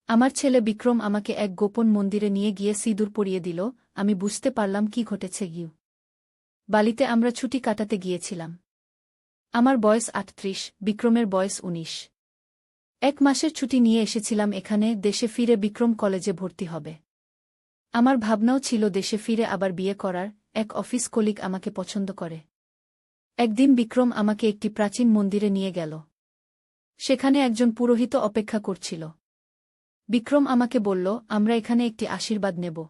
আমার ছেলে বিক্রম আমাকে এক গোপন মন্দিরে নিয়ে গিয়ে সিঁদুর পরিয়ে দিল। আমি বুঝতে পারলাম কি ঘটেছে। বালিতে আমরা ছুটি কাটাতে গিয়েছিলাম। আমার বয়স ৩৮, বিক্রমের বয়স ১৯। ১ মাসের ছুটি নিয়ে এসেছিলাম এখানে। দেশে ফিরে বিক্রম কলেজে ভর্তি হবে। আমার ভাবনাও ছিল দেশে ফিরে আবার বিয়ে করার। এক অফিস কলিগ আমাকে পছন্দ করে। একদিন বিক্রম আমাকে একটি প্রাচীন মন্দিরে নিয়ে গেল। সেখানে একজন পুরোহিত অপেক্ষা করছিল। বিক্রম আমাকে বলল, আমরা এখানে একটি আশীর্বাদ নেব।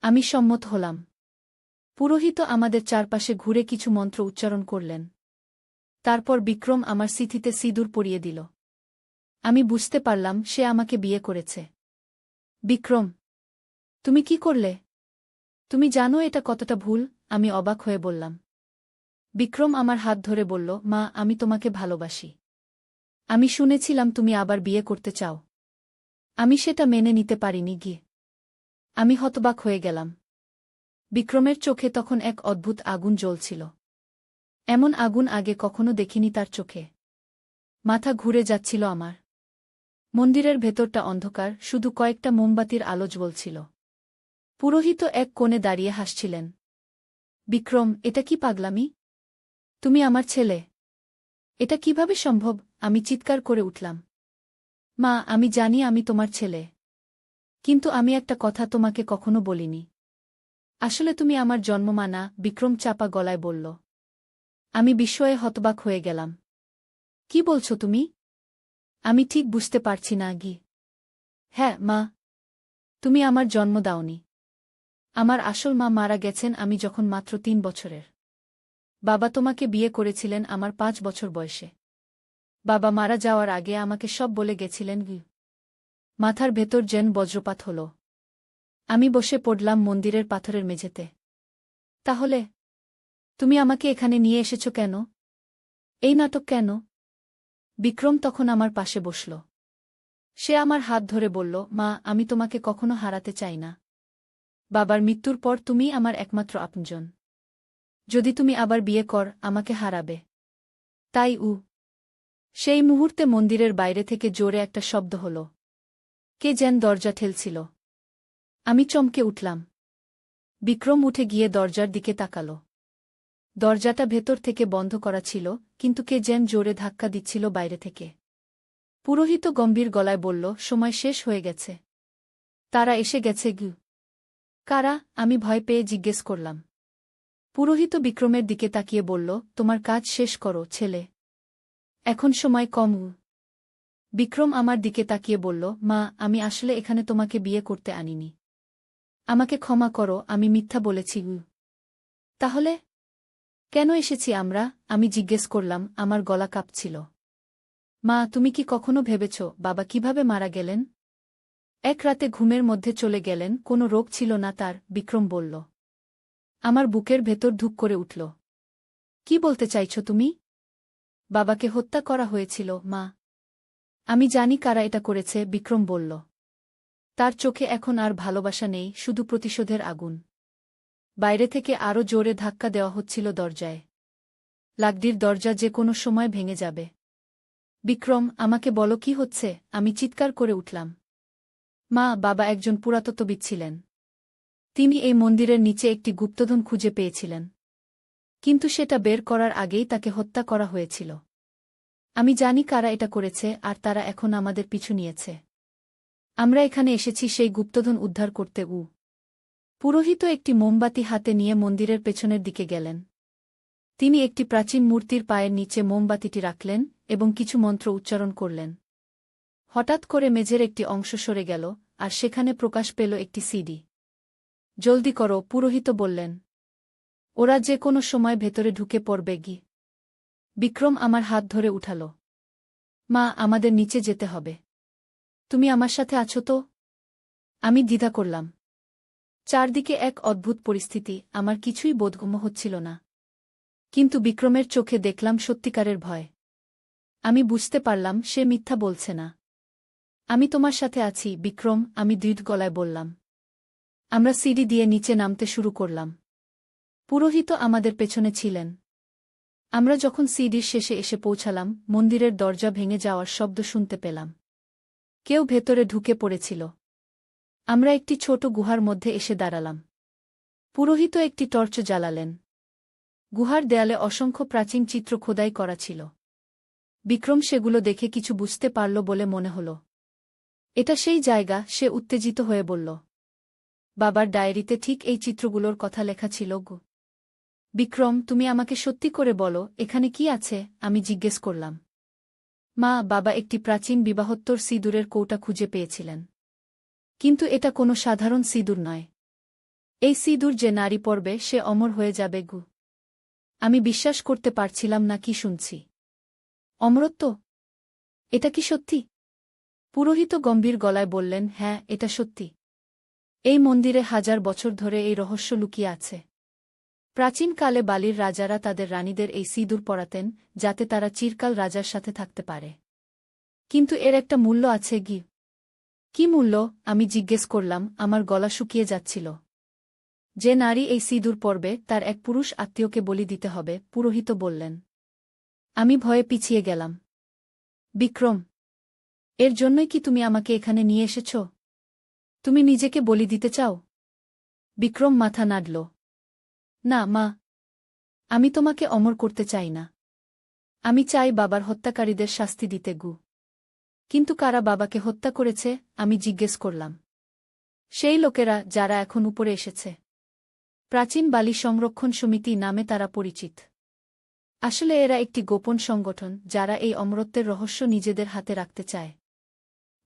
আমি সম্মত হলাম। পুরোহিত আমাদের চারপাশে ঘুরে কিছু মন্ত্র উচ্চারণ করলেন। তারপর বিক্রম আমার সিঁথিতে সিঁদুর পরিয়ে দিল। আমি বুঝতে পারলাম সে আমাকে বিয়ে করেছে। বিক্রম, তুমি কি করলে? তুমি জানো এটা কতটা ভুল? আমি অবাক হয়ে বললাম। বিক্রম আমার হাত ধরে বলল, মা, আমি তোমাকে ভালোবাসি। আমি শুনেছিলাম তুমি আবার বিয়ে করতে চাও। আমি সেটা মেনে নিতে পারিনি। আমি হতবাক হয়ে গেলাম। বিক্রমের চোখে তখন এক অদ্ভুত আগুন জ্বলছিল। এমন আগুন আগে কখনো দেখিনি তার চোখে। মাথা ঘুরে যাচ্ছিল আমার। মন্দিরের ভেতরটা অন্ধকার, শুধু কয়েকটা মোমবাতির আলো জ্বলছিল। পুরোহিত এক কোণে দাঁড়িয়ে হাসছিলেন। বিক্রম, এটা কি পাগলামি? তুমি আমার ছেলে। এটা কিভাবে সম্ভব? আমি চিৎকার করে উঠলাম। মা, আমি জানি আমি তোমার ছেলে। কিন্তু আমি একটা কথা তোমাকে কখনো বলিনি। আসলে তুমি আমার জন্মমা না। বিক্রম চাপা গলায় বলল। আমি বিস্ময়ে হতবাক হয়ে গেলাম। কি বলছো তুমি? আমি ঠিক বুঝতে পারছি না। হ্যাঁ, মা। তুমি আমার জন্ম দাওনি। আমার আসল মা মারা গেছেন আমি যখন মাত্র ৩ বছরের। বাবা তোমাকে বিয়ে করেছিলেন আমার ৫ বছর বয়সে। বাবা মারা যাওয়ার আগে আমাকে সব বলে গেছিলেন। মাথার ভেতর যেন বজ্রপাত হল। আমি বসে পড়লাম মন্দিরের পাথরের মেঝেতে। তাহলে তুমি আমাকে এখানে নিয়ে এসেছ কেন? এই নাটক কেন? বিক্রম তখন আমার পাশে বসল। সে আমার হাত ধরে বলল, মা, আমি তোমাকে কখনো হারাতে চাই না। বাবার মৃত্যুর পর তুমিই আমার একমাত্র আপনজন। যদি তুমি আবার বিয়ে কর, আমাকে হারাবে। তাই সেই মুহূর্তে মন্দিরের বাইরে থেকে জোরে একটা শব্দ হল। কে যেন দরজা ঠেলছিল। আমি চমকে উঠলাম। বিক্রম উঠে গিয়ে দরজার দিকে তাকাল। দরজাটা ভেতর থেকে বন্ধ করা ছিল, কিন্তু কে যেন জোরে ধাক্কা দিচ্ছিল বাইরে থেকে। পুরোহিত গম্ভীর গলায় বলল, সময় শেষ হয়ে গেছে। তারা এসে গেছে। কারা? আমি ভয় পেয়ে জিজ্ঞেস করলাম। পুরোহিত বিক্রমের দিকে তাকিয়ে বলল, তোমার কাজ শেষ করো, ছেলে। এখন সময় কম। বিক্রম আমার দিকে তাকিয়ে বলল, মা, আমি আসলে এখানে তোমাকে বিয়ে করতে আনিনি। আমাকে ক্ষমা করো, আমি মিথ্যা বলেছি। তাহলে কেন এসেছি আমরা? আমি জিজ্ঞেস করলাম, আমার গলা কাঁপছিল। মা, তুমি কি কখনো ভেবেছ বাবা কিভাবে মারা গেলেন? এক রাতে ঘুমের মধ্যে চলে গেলেন, কোনো রোগ ছিল না তার। বিক্রম বলল। আমার বুকের ভেতর ধুক করে উঠল। কি বলতে চাইছ তুমি? বাবাকে হত্যা করা হয়েছিল, মা। আমি জানি কারা এটা করেছে, বিক্রম বলল। তার চোখে এখন আর ভালোবাসা নেই, শুধু প্রতিশোধের আগুন। বাইরে থেকে আরও জোরে ধাক্কা দেওয়া হচ্ছিল দরজায়। লাগডির দরজা যে কোনো সময় ভেঙে যাবে। বিক্রম, আমাকে বলো কি হচ্ছে? আমি চিৎকার করে উঠলাম। মা, বাবা একজন পুরাতত্ত্ববিদ ছিলেন। তিনি এই মন্দিরের নিচে একটি গুপ্তধন খুঁজে পেয়েছিলেন। কিন্তু সেটা বের করার আগেই তাকে হত্যা করা হয়েছিল। আমি জানি কারা এটা করেছে, আর তারা এখন আমাদের পিছু নিয়েছে। আমরা এখানে এসেছি সেই গুপ্তধন উদ্ধার করতে। পুরোহিত একটি মোমবাতি হাতে নিয়ে মন্দিরের পেছনের দিকে গেলেন। তিনি একটি প্রাচীন মূর্তির পায়ের নিচে মোমবাতিটি রাখলেন এবং কিছু মন্ত্র উচ্চারণ করলেন। হঠাৎ করে মেঝের একটি অংশ সরে গেল, আর সেখানে প্রকাশ পেল একটি সিডি। জলদি করো, পুরোহিত বললেন। ওরা যে কোনো সময় ভেতরে ঢুকে পড়বে। বিক্রম আমার হাত ধরে উঠাল। মা, আমাদের নিচে যেতে হবে। তুমি আমার সাথে আছো তো? আমি দ্বিধা করলাম। চারদিকে এক অদ্ভুত পরিস্থিতি, আমার কিছুই বোধগম্য হচ্ছিল না। কিন্তু বিক্রমের চোখে দেখলাম সত্যিকারের ভয়। আমি বুঝতে পারলাম সে মিথ্যা বলছে না। আমি তোমার সাথে আছি, বিক্রম, আমি দৃঢ় গলায় বললাম। আমরা সিঁড়ি দিয়ে নিচে নামতে শুরু করলাম। পুরোহিত আমাদের পেছনে ছিলেন। আমরা যখন সিঁড়ির শেষে এসে পৌঁছালাম, মন্দিরের দরজা ভেঙে যাওয়ার শব্দ শুনতে পেলাম। কেউ ভেতরে ঢুকে পড়েছিল। আমরা একটি ছোট গুহার মধ্যে এসে দাঁড়ালাম। পুরোহিত একটি টর্চ জ্বালালেন। গুহার দেয়ালে অসংখ্য প্রাচীন চিত্র খোদাই করা ছিল। বিক্রম সেগুলো দেখে কিছু বুঝতে পারল বলে মনে হল। এটা সেই জায়গা, সে উত্তেজিত হয়ে বলল। বাবার ডায়েরিতে ঠিক এই চিত্রগুলোর কথা লেখা ছিল গো। বিক্রম, তুমি আমাকে সত্যি করে বলো, এখানে কি আছে? আমি জিজ্ঞেস করলাম। মা, বাবা একটি প্রাচীন বিবাহোত্তর সিঁদুরের কৌটা খুঁজে পেয়েছিলেন। কিন্তু এটা কোনো সাধারণ সিঁদুর নয়। এই সিঁদুর যে নারী পরবে সে অমর হয়ে যাবে গু। আমি বিশ্বাস করতে পারছিলাম না কি শুনছি। অমরত্ব? এটা কি সত্যি? পুরোহিত গম্ভীর গলায় বললেন, হ্যাঁ, এটা সত্যি। এই মন্দিরে 1000 বছর ধরে এই রহস্য লুকিয়ে আছে। প্রাচীনকালে বালির রাজারা তাদের রানীদের এই সিঁদুর পরাতেন, যাতে তারা চিরকাল রাজার সাথে থাকতে পারে। কিন্তু এর একটা মূল্য আছে গি। কি মূল্য? আমি জিজ্ঞেস করলাম, আমার গলা শুকিয়ে যাচ্ছিল। যে নারী এই সিঁদুর পরবে তার এক পুরুষ আত্মীয়কে বলি দিতে হবে, পুরোহিত বললেন। আমি ভয়ে পিছিয়ে গেলাম। বিক্রম, এর জন্যই কি তুমি আমাকে এখানে নিয়ে এসেছ? তুমি নিজেকে বলি দিতে চাও? বিক্রম মাথা নাড়ল। না মা, আমি তোমাকে অমর করতে চাই না। আমি চাই বাবার হত্যাকারীদের শাস্তি দিতে গু। কিন্তু কারা বাবাকে হত্যা করেছে? আমি জিজ্ঞেস করলাম। সেই লোকেরা যারা এখন উপরে এসেছে। প্রাচীন বালি সংরক্ষণ সমিতি নামে তারা পরিচিত। আসলে এরা একটি গোপন সংগঠন যারা এই অমরত্বের রহস্য নিজেদের হাতে রাখতে চায়।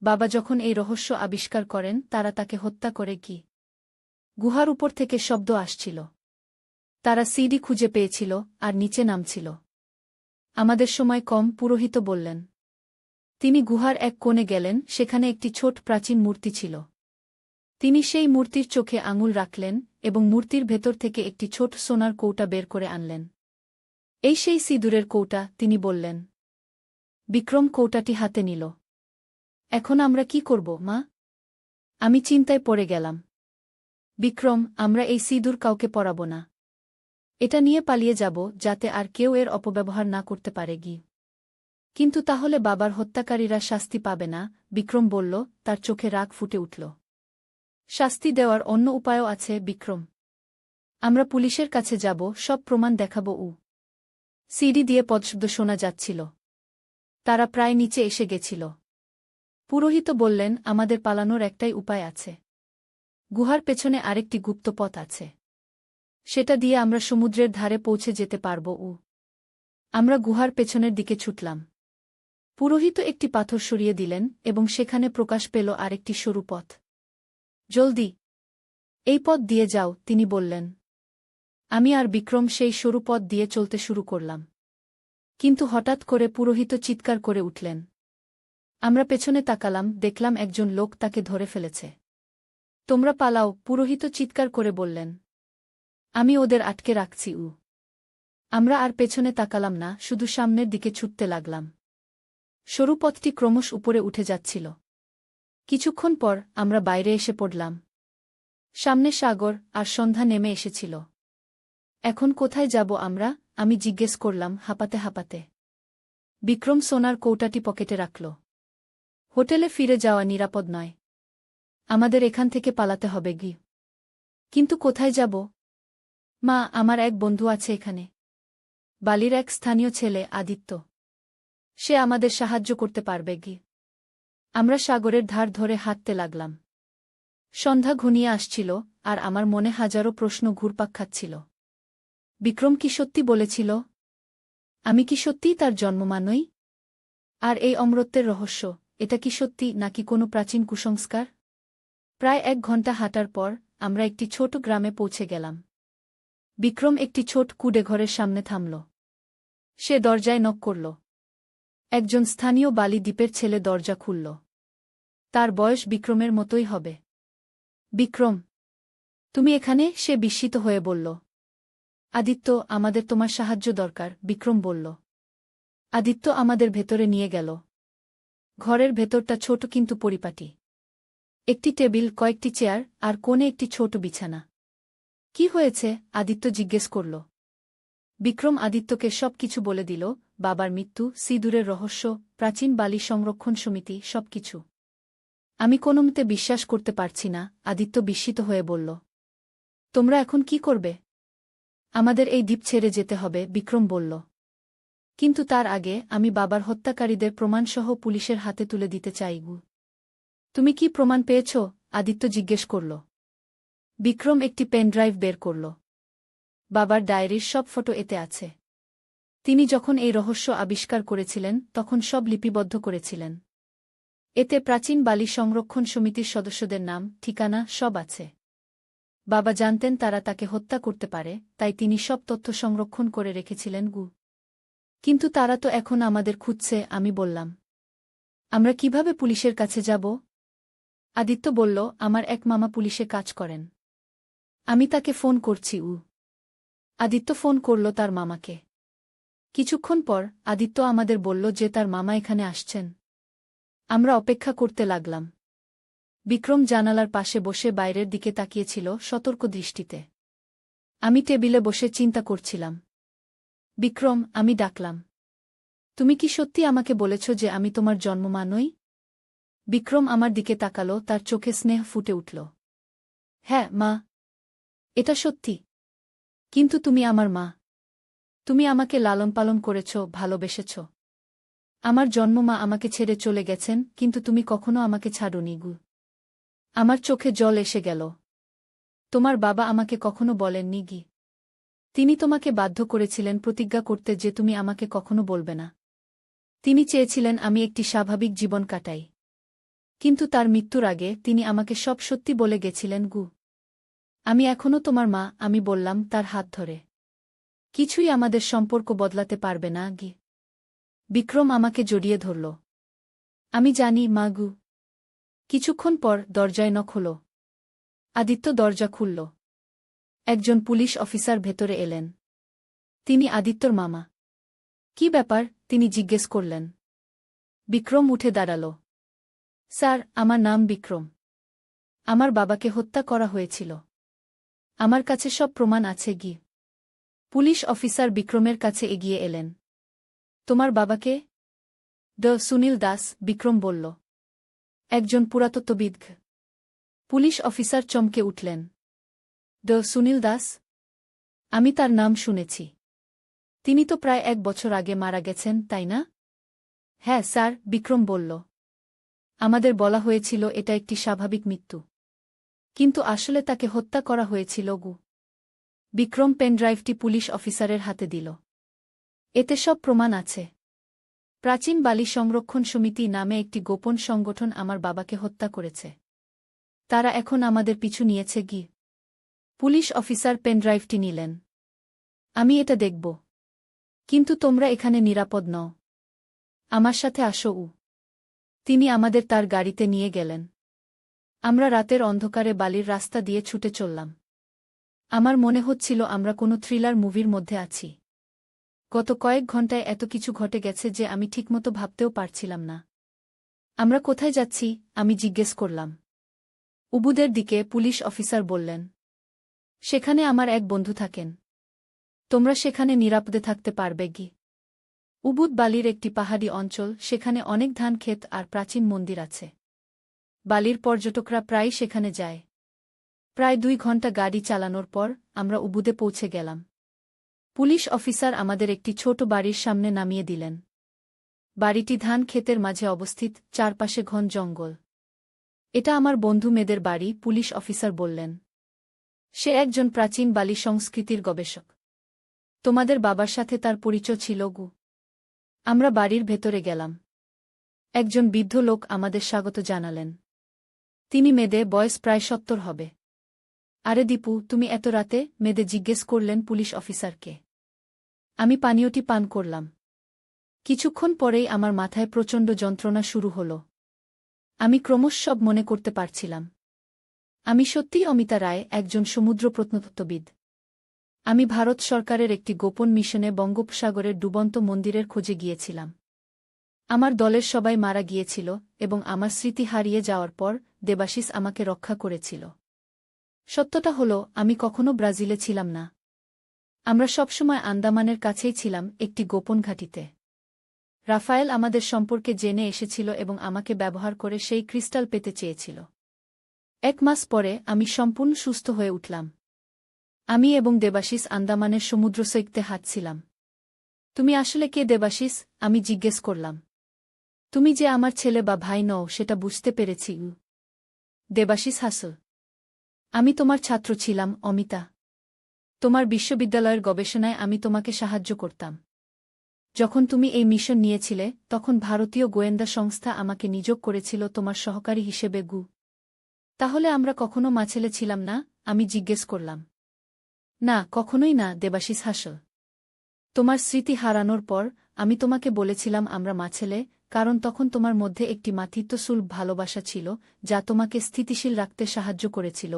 বাবা যখন এই রহস্য আবিষ্কার করেন তারা তাকে হত্যা করে কি। গুহার উপর থেকে শব্দ আসছিল। তারা সিডি খুঁজে পেয়েছিল আর নিচে নামছিল। আমাদের সময় কম, পুরোহিত বললেন। তিনি গুহার এক কোণে গেলেন, সেখানে একটি ছোট প্রাচীন মূর্তি ছিল। তিনি সেই মূর্তির চোখে আঙুল রাখলেন এবং মূর্তির ভেতর থেকে একটি ছোট সোনার কৌটা বের করে আনলেন। এই সেই সিঁদুরের কৌটা, তিনি বললেন। বিক্রম কৌটাটি হাতে নিল। এখন আমরা কি করব মা? আমি চিন্তায় পড়ে গেলাম। বিক্রম, আমরা এই সিঁদুর কাউকে পরাব না। এটা নিয়ে পালিয়ে যাব যাতে আর কেউ এর অপব্যবহার না করতে পারে গি। কিন্তু তাহলে বাবার হত্যাকারীরা শাস্তি পাবে না? বিক্রম বলল, তার চোখে রাগ ফুটে উঠল। শাস্তি দেওয়ার অন্য উপায়ও আছে বিক্রম। আমরা পুলিশের কাছে যাব, সব প্রমাণ দেখাব। সিডি দিয়ে পদশব্দ শোনা যাচ্ছিল। তারা প্রায় নিচে এসে গেছিল। পুরোহিত বললেন, আমাদের পালানোর একটাই উপায় আছে। গুহার পেছনে আরেকটি গুপ্ত পথ আছে। সেটা দিয়ে আমরা সমুদ্রের ধারে পৌঁছে যেতে পারব। আমরা গুহার পেছনের দিকে ছুটলাম। পুরোহিত একটি পাথর সরিয়ে দিলেন এবং সেখানে প্রকাশ পেল আরেকটি সরু পথ। জলদি, এই পথ দিয়ে যাও, তিনি বললেন। আমি আর বিক্রম সেই সরু পথ দিয়ে চলতে শুরু করলাম। কিন্তু হঠাৎ করে পুরোহিত চিৎকার করে উঠলেন। আমরা পেছনে তাকালাম, দেখলাম একজন লোক তাকে ধরে ফেলেছে। তোমরা পালাও, পুরোহিত চিৎকার করে বললেন। আমি ওদের আটকে রাখছি। আমরা আর পেছনে তাকালাম না, শুধু সামনের দিকে ছুটতে লাগলাম। সরু পথটি ক্রমশ উপরে উঠে যাচ্ছিল। কিছুক্ষণ পর আমরা বাইরে এসে পড়লাম। সামনে সাগর আর সন্ধ্যা নেমে এসেছিল। এখন কোথায় যাব আমরা? আমি জিজ্ঞেস করলাম হাঁপাতে হাঁপাতে। বিক্রম সোনার কৌটাটি পকেটে রাখল। হোটেলে ফিরে যাওয়া নিরাপদ নয়। আমাদের এখান থেকে পালাতে হবে গি। কিন্তু কোথায় যাব? মা, আমার এক বন্ধু আছে এখানে। বালির এক স্থানীয় ছেলে, আদিত্য। সে আমাদের সাহায্য করতে পারবে গি। আমরা সাগরের ধার ধরে হাঁটতে লাগলাম। সন্ধ্যা ঘনিয়ে আসছিল আর আমার মনে হাজারো প্রশ্ন ঘুরপাক খাচ্ছিল। বিক্রম কি সত্যি বলেছিল? আমি কি সত্যিই তার জন্মমা নই? আর এই অমরত্বের রহস্য, এটা কি সত্যি নাকি কোনো প্রাচীন কুসংস্কার? প্রায় 1 ঘণ্টা হাঁটার পর আমরা একটি ছোট গ্রামে পৌঁছে গেলাম। বিক্রম একটি ছোট কুঁড়েঘরের সামনে থামল। সে দরজায় নক করল। একজন স্থানীয় বালি দ্বীপের ছেলে দরজা খুলল। তার বয়স বিক্রমের মতোই হবে। বিক্রম, তুমি এখানে? সে বিস্মিত হয়ে বলল। আদিত্য, আমাদের তোমার সাহায্য দরকার, বিক্রম বলল। আদিত্য আমাদের ভেতরে নিয়ে গেল। ঘরের ভেতরটা ছোট কিন্তু পরিপাটি। একটি টেবিল, কয়েকটি চেয়ার আর কোণে একটি ছোট বিছানা। কি হয়েছে? আদিত্য জিজ্ঞেস করল। বিক্রম আদিত্যকে সব কিছু বলে দিল, বাবার মৃত্যু, সিঁদুরের রহস্য, প্রাচীন বালি সংরক্ষণ সমিতি, সবকিছু। আমি কোনোমতে বিশ্বাস করতে পারছি না, আদিত্য বিস্মিত হয়ে বলল। তোমরা এখন কি করবে? আমাদের এই দ্বীপ ছেড়ে যেতে হবে, বিক্রম বলল। কিন্তু তার আগে আমি বাবার হত্যাকারীদের প্রমাণসহ পুলিশের হাতে তুলে দিতে চাই। তুমি কি প্রমাণ পেয়েছ? আদিত্য জিজ্ঞেস করল। বিক্রম একটি পেনড্রাইভ বের করল। বাবার ডায়েরির সব ফটো এতে আছে। তিনি যখন এই রহস্য আবিষ্কার করেছিলেন তখন সব লিপিবদ্ধ করেছিলেন। এতে প্রাচীন বালি সংরক্ষণ সমিতির সদস্যদের নাম, ঠিকানা সব আছে। বাবা জানতেন তারা তাকে হত্যা করতে পারে, তাই তিনি সব তথ্য সংরক্ষণ করে রেখেছিলেন। কিন্তু তারা তো এখন আমাদের খুঁজছে, আমি বললাম। আমরা কিভাবে পুলিশের কাছে যাব? আদিত্য বলল, আমার এক মামা পুলিশে কাজ করেন। আমি তাকে ফোন করছি। আদিত্য ফোন করল তার মামাকে। কিছুক্ষণ পর আদিত্য আমাদের বলল যে তার মামা এখানে আসছেন। আমরা অপেক্ষা করতে লাগলাম। বিক্রম জানালার পাশে বসে বাইরের দিকে তাকিয়েছিল সতর্ক দৃষ্টিতে। আমি টেবিলে বসে চিন্তা করছিলাম। বিক্রম, আমি ডাকলাম। তুমি কি সত্যি আমাকে বলেছ যে আমি তোমার জন্মমা নই? বিক্রম আমার দিকে তাকালো, তার চোখে স্নেহ ফুটে উঠল। হ্যাঁ মা, এটা সত্যি। কিন্তু তুমি আমার মা। তুমি আমাকে লালন পালন করেছ, ভালোবেসেছ। আমার জন্মমা আমাকে ছেড়ে চলে গেছেন, কিন্তু তুমি কখনো আমাকে ছাড়োনি। আমার চোখে জল এসে গেল। তোমার বাবা আমাকে কখনো বলেননি গি। তিনি তোমাকে বাধ্য করেছিলেন প্রতিজ্ঞা করতে যে তুমি আমাকে কখনো বলবে না। তিনি চেয়েছিলেন আমি একটি স্বাভাবিক জীবন কাটাই। কিন্তু তার মৃত্যুর আগে তিনি আমাকে সব সত্যি বলে গেছিলেন। আমি এখনও তোমার মা, আমি বললাম তার হাত ধরে। কিছুই আমাদের সম্পর্ক বদলাতে পারবে না। বিক্রম আমাকে জড়িয়ে ধরল। আমি জানি মা। কিছুক্ষণ পর দরজায় নক হল। আদিত্য দরজা খুলল। একজন পুলিশ অফিসার ভেতরে এলেন। তিনি আদিত্যর মামা। কি ব্যাপার? তিনি জিজ্ঞেস করলেন। বিক্রম উঠে দাঁড়াল। স্যার, আমার নাম বিক্রম। আমার বাবাকে হত্যা করা হয়েছিল। আমার কাছে সব প্রমাণ আছে। পুলিশ অফিসার বিক্রমের কাছে এগিয়ে এলেন। তোমার বাবাকে? সুনীল দাস, বিক্রম বলল। একজন পুরাতত্ত্ববিদ। পুলিশ অফিসার চমকে উঠলেন। সুনীল দাস? আমি তার নাম শুনেছি। তিনি তো প্রায় 1 বছর আগে মারা গেছেন, তাই না? হ্যাঁ স্যার, বিক্রম বলল। আমাদের বলা হয়েছিল এটা একটি স্বাভাবিক মৃত্যু। কিন্তু আসলে তাকে হত্যা করা হয়েছিল। বিক্রম পেনড্রাইভটি পুলিশ অফিসারের হাতে দিল। এতে সব প্রমাণ আছে। প্রাচীন বালি সংরক্ষণ সমিতি নামে একটি গোপন সংগঠন আমার বাবাকে হত্যা করেছে। তারা এখন আমাদের পিছু নিয়েছে। পুলিশ অফিসার পেনড্রাইভটি নিলেন। আমি এটা দেখব। কিন্তু তোমরা এখানে নিরাপদ নও। আমার সাথে আসো। তিনি আমাদের তার গাড়িতে নিয়ে গেলেন। আমরা রাতের অন্ধকারে বালির রাস্তা দিয়ে ছুটে চললাম। আমার মনে হচ্ছিল আমরা কোনো থ্রিলার মুভির মধ্যে আছি। গত কয়েক ঘন্টায় এত কিছু ঘটে গেছে যে আমি ঠিকমতো ভাবতেও পারছিলাম না। আমরা কোথায় যাচ্ছি? আমি জিজ্ঞেস করলাম। উবুদের দিকে, পুলিশ অফিসার বললেন। সেখানে আমার এক বন্ধু থাকেন। তোমরা সেখানে নিরাপদে থাকতে পারবে। উবুদ বালির একটি পাহাড়ি অঞ্চল, সেখানে অনেক ধান ক্ষেত আর প্রাচীন মন্দির আছে। বালির পর্যটকরা প্রায়ই সেখানে যায়। প্রায় 2 ঘন্টা গাড়ি চালানোর পর আমরা উবুদে পৌঁছে গেলাম। পুলিশ অফিসার আমাদের একটি ছোট বাড়ির সামনে নামিয়ে দিলেন। বাড়িটি ধান ক্ষেতের মাঝে অবস্থিত, চারপাশে ঘন জঙ্গল। এটা আমার বন্ধু মেয়েদের বাড়ি, পুলিশ অফিসার বললেন। সে একজন প্রাচীন বালি সংস্কৃতির গবেষক। তোমাদের বাবার সাথে তার পরিচয় ছিল। আমরা বাড়ির ভেতরে গেলাম। একজন বৃদ্ধ লোক আমাদের স্বাগত জানালেন। তিনি মেয়েদের বয়স প্রায় 70 হবে। আরে দীপু, তুমি এত রাতে? মেয়েদের জিজ্ঞেস করলেন পুলিশ অফিসারকে। আমি পানীয়টি পান করলাম। কিছুক্ষণ পরেই আমার মাথায় প্রচণ্ড যন্ত্রণা শুরু হল। আমি ক্রমশ সব মনে করতে পারছিলাম। আমি সত্যিই অমিতা রায়, একজন সমুদ্র প্রত্নতত্ত্ববিদ। আমি ভারত সরকারের একটি গোপন মিশনে বঙ্গোপসাগরের ডুবন্ত মন্দিরের খোঁজে গিয়েছিলাম। আমার দলের সবাই মারা গিয়েছিল এবং আমার স্মৃতি হারিয়ে যাওয়ার পর দেবাশিস আমাকে রক্ষা করেছিল। সত্যটা হলো, আমি কখনো ব্রাজিলে ছিলাম না। আমরা সবসময় আন্দামানের কাছেই ছিলাম, একটি গোপন ঘাঁটিতে। রাফায়েল আমাদের সম্পর্কে জেনে এসেছিল এবং আমাকে ব্যবহার করে সেই ক্রিস্টাল পেতে চেয়েছিল। 1 মাস পরে আমি সম্পূর্ণ সুস্থ হয়ে উঠলাম। আমি এবং দেবাশিস আন্দামানের সমুদ্রসৈকতে হাঁটছিলাম। তুমি আসলে কে দেবাশিস? আমি জিজ্ঞেস করলাম। তুমি যে আমার ছেলে বা ভাই নও সেটা বুঝতে পেরেছি। দেবাশিস হাসল। আমি তোমার ছাত্র ছিলাম, অমিতা। তোমার বিশ্ববিদ্যালয়ের গবেষণায় আমি তোমাকে সাহায্য করতাম। যখন তুমি এই মিশন নিয়েছিলে তখন ভারতীয় গোয়েন্দা সংস্থা আমাকে নিয়োগ করেছিল তোমার সহকারী হিসেবে। তাহলে আমরা কখনো মাছেলে ছিলাম না? আমি জিজ্ঞেস করলাম। না, কখনোই না, দেবাশিস হাসল। তোমার স্মৃতি হারানোর পর আমি তোমাকে বলেছিলাম আমরা মাছেলে, কারণ তখন তোমার মধ্যে একটি মাতৃত্বসুলভ ভালোবাসা ছিল যা তোমাকে স্থিতিশীল রাখতে সাহায্য করেছিল।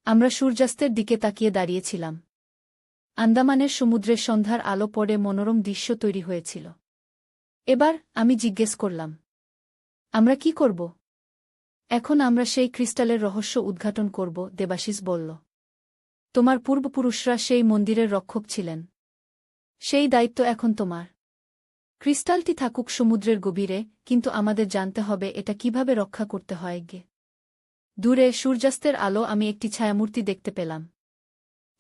আমরা সূর্যাস্তের দিকে তাকিয়ে দাঁড়িয়েছিলাম। আন্দামানের সমুদ্রের সন্ধ্যার আলো পড়ে মনোরম দৃশ্য তৈরি হয়েছিল। এবার আমি জিজ্ঞেস করলাম, আমরা কি করব? এখন আমরা সেই ক্রিস্টালের রহস্য উদ্ঘাটন করব, দেবাশিস বলল। তোমার পূর্বপুরুষরা সেই মন্দিরের রক্ষক ছিলেন। সেই দায়িত্ব এখন তোমার। ক্রিস্টালটি থাকুক সমুদ্রের গভীরে, কিন্তু আমাদের জানতে হবে এটা কিভাবে রক্ষা করতে হয়। দূরে সূর্যাস্তের আলো আমি একটি ছায়ামূর্তি দেখতে পেলাম।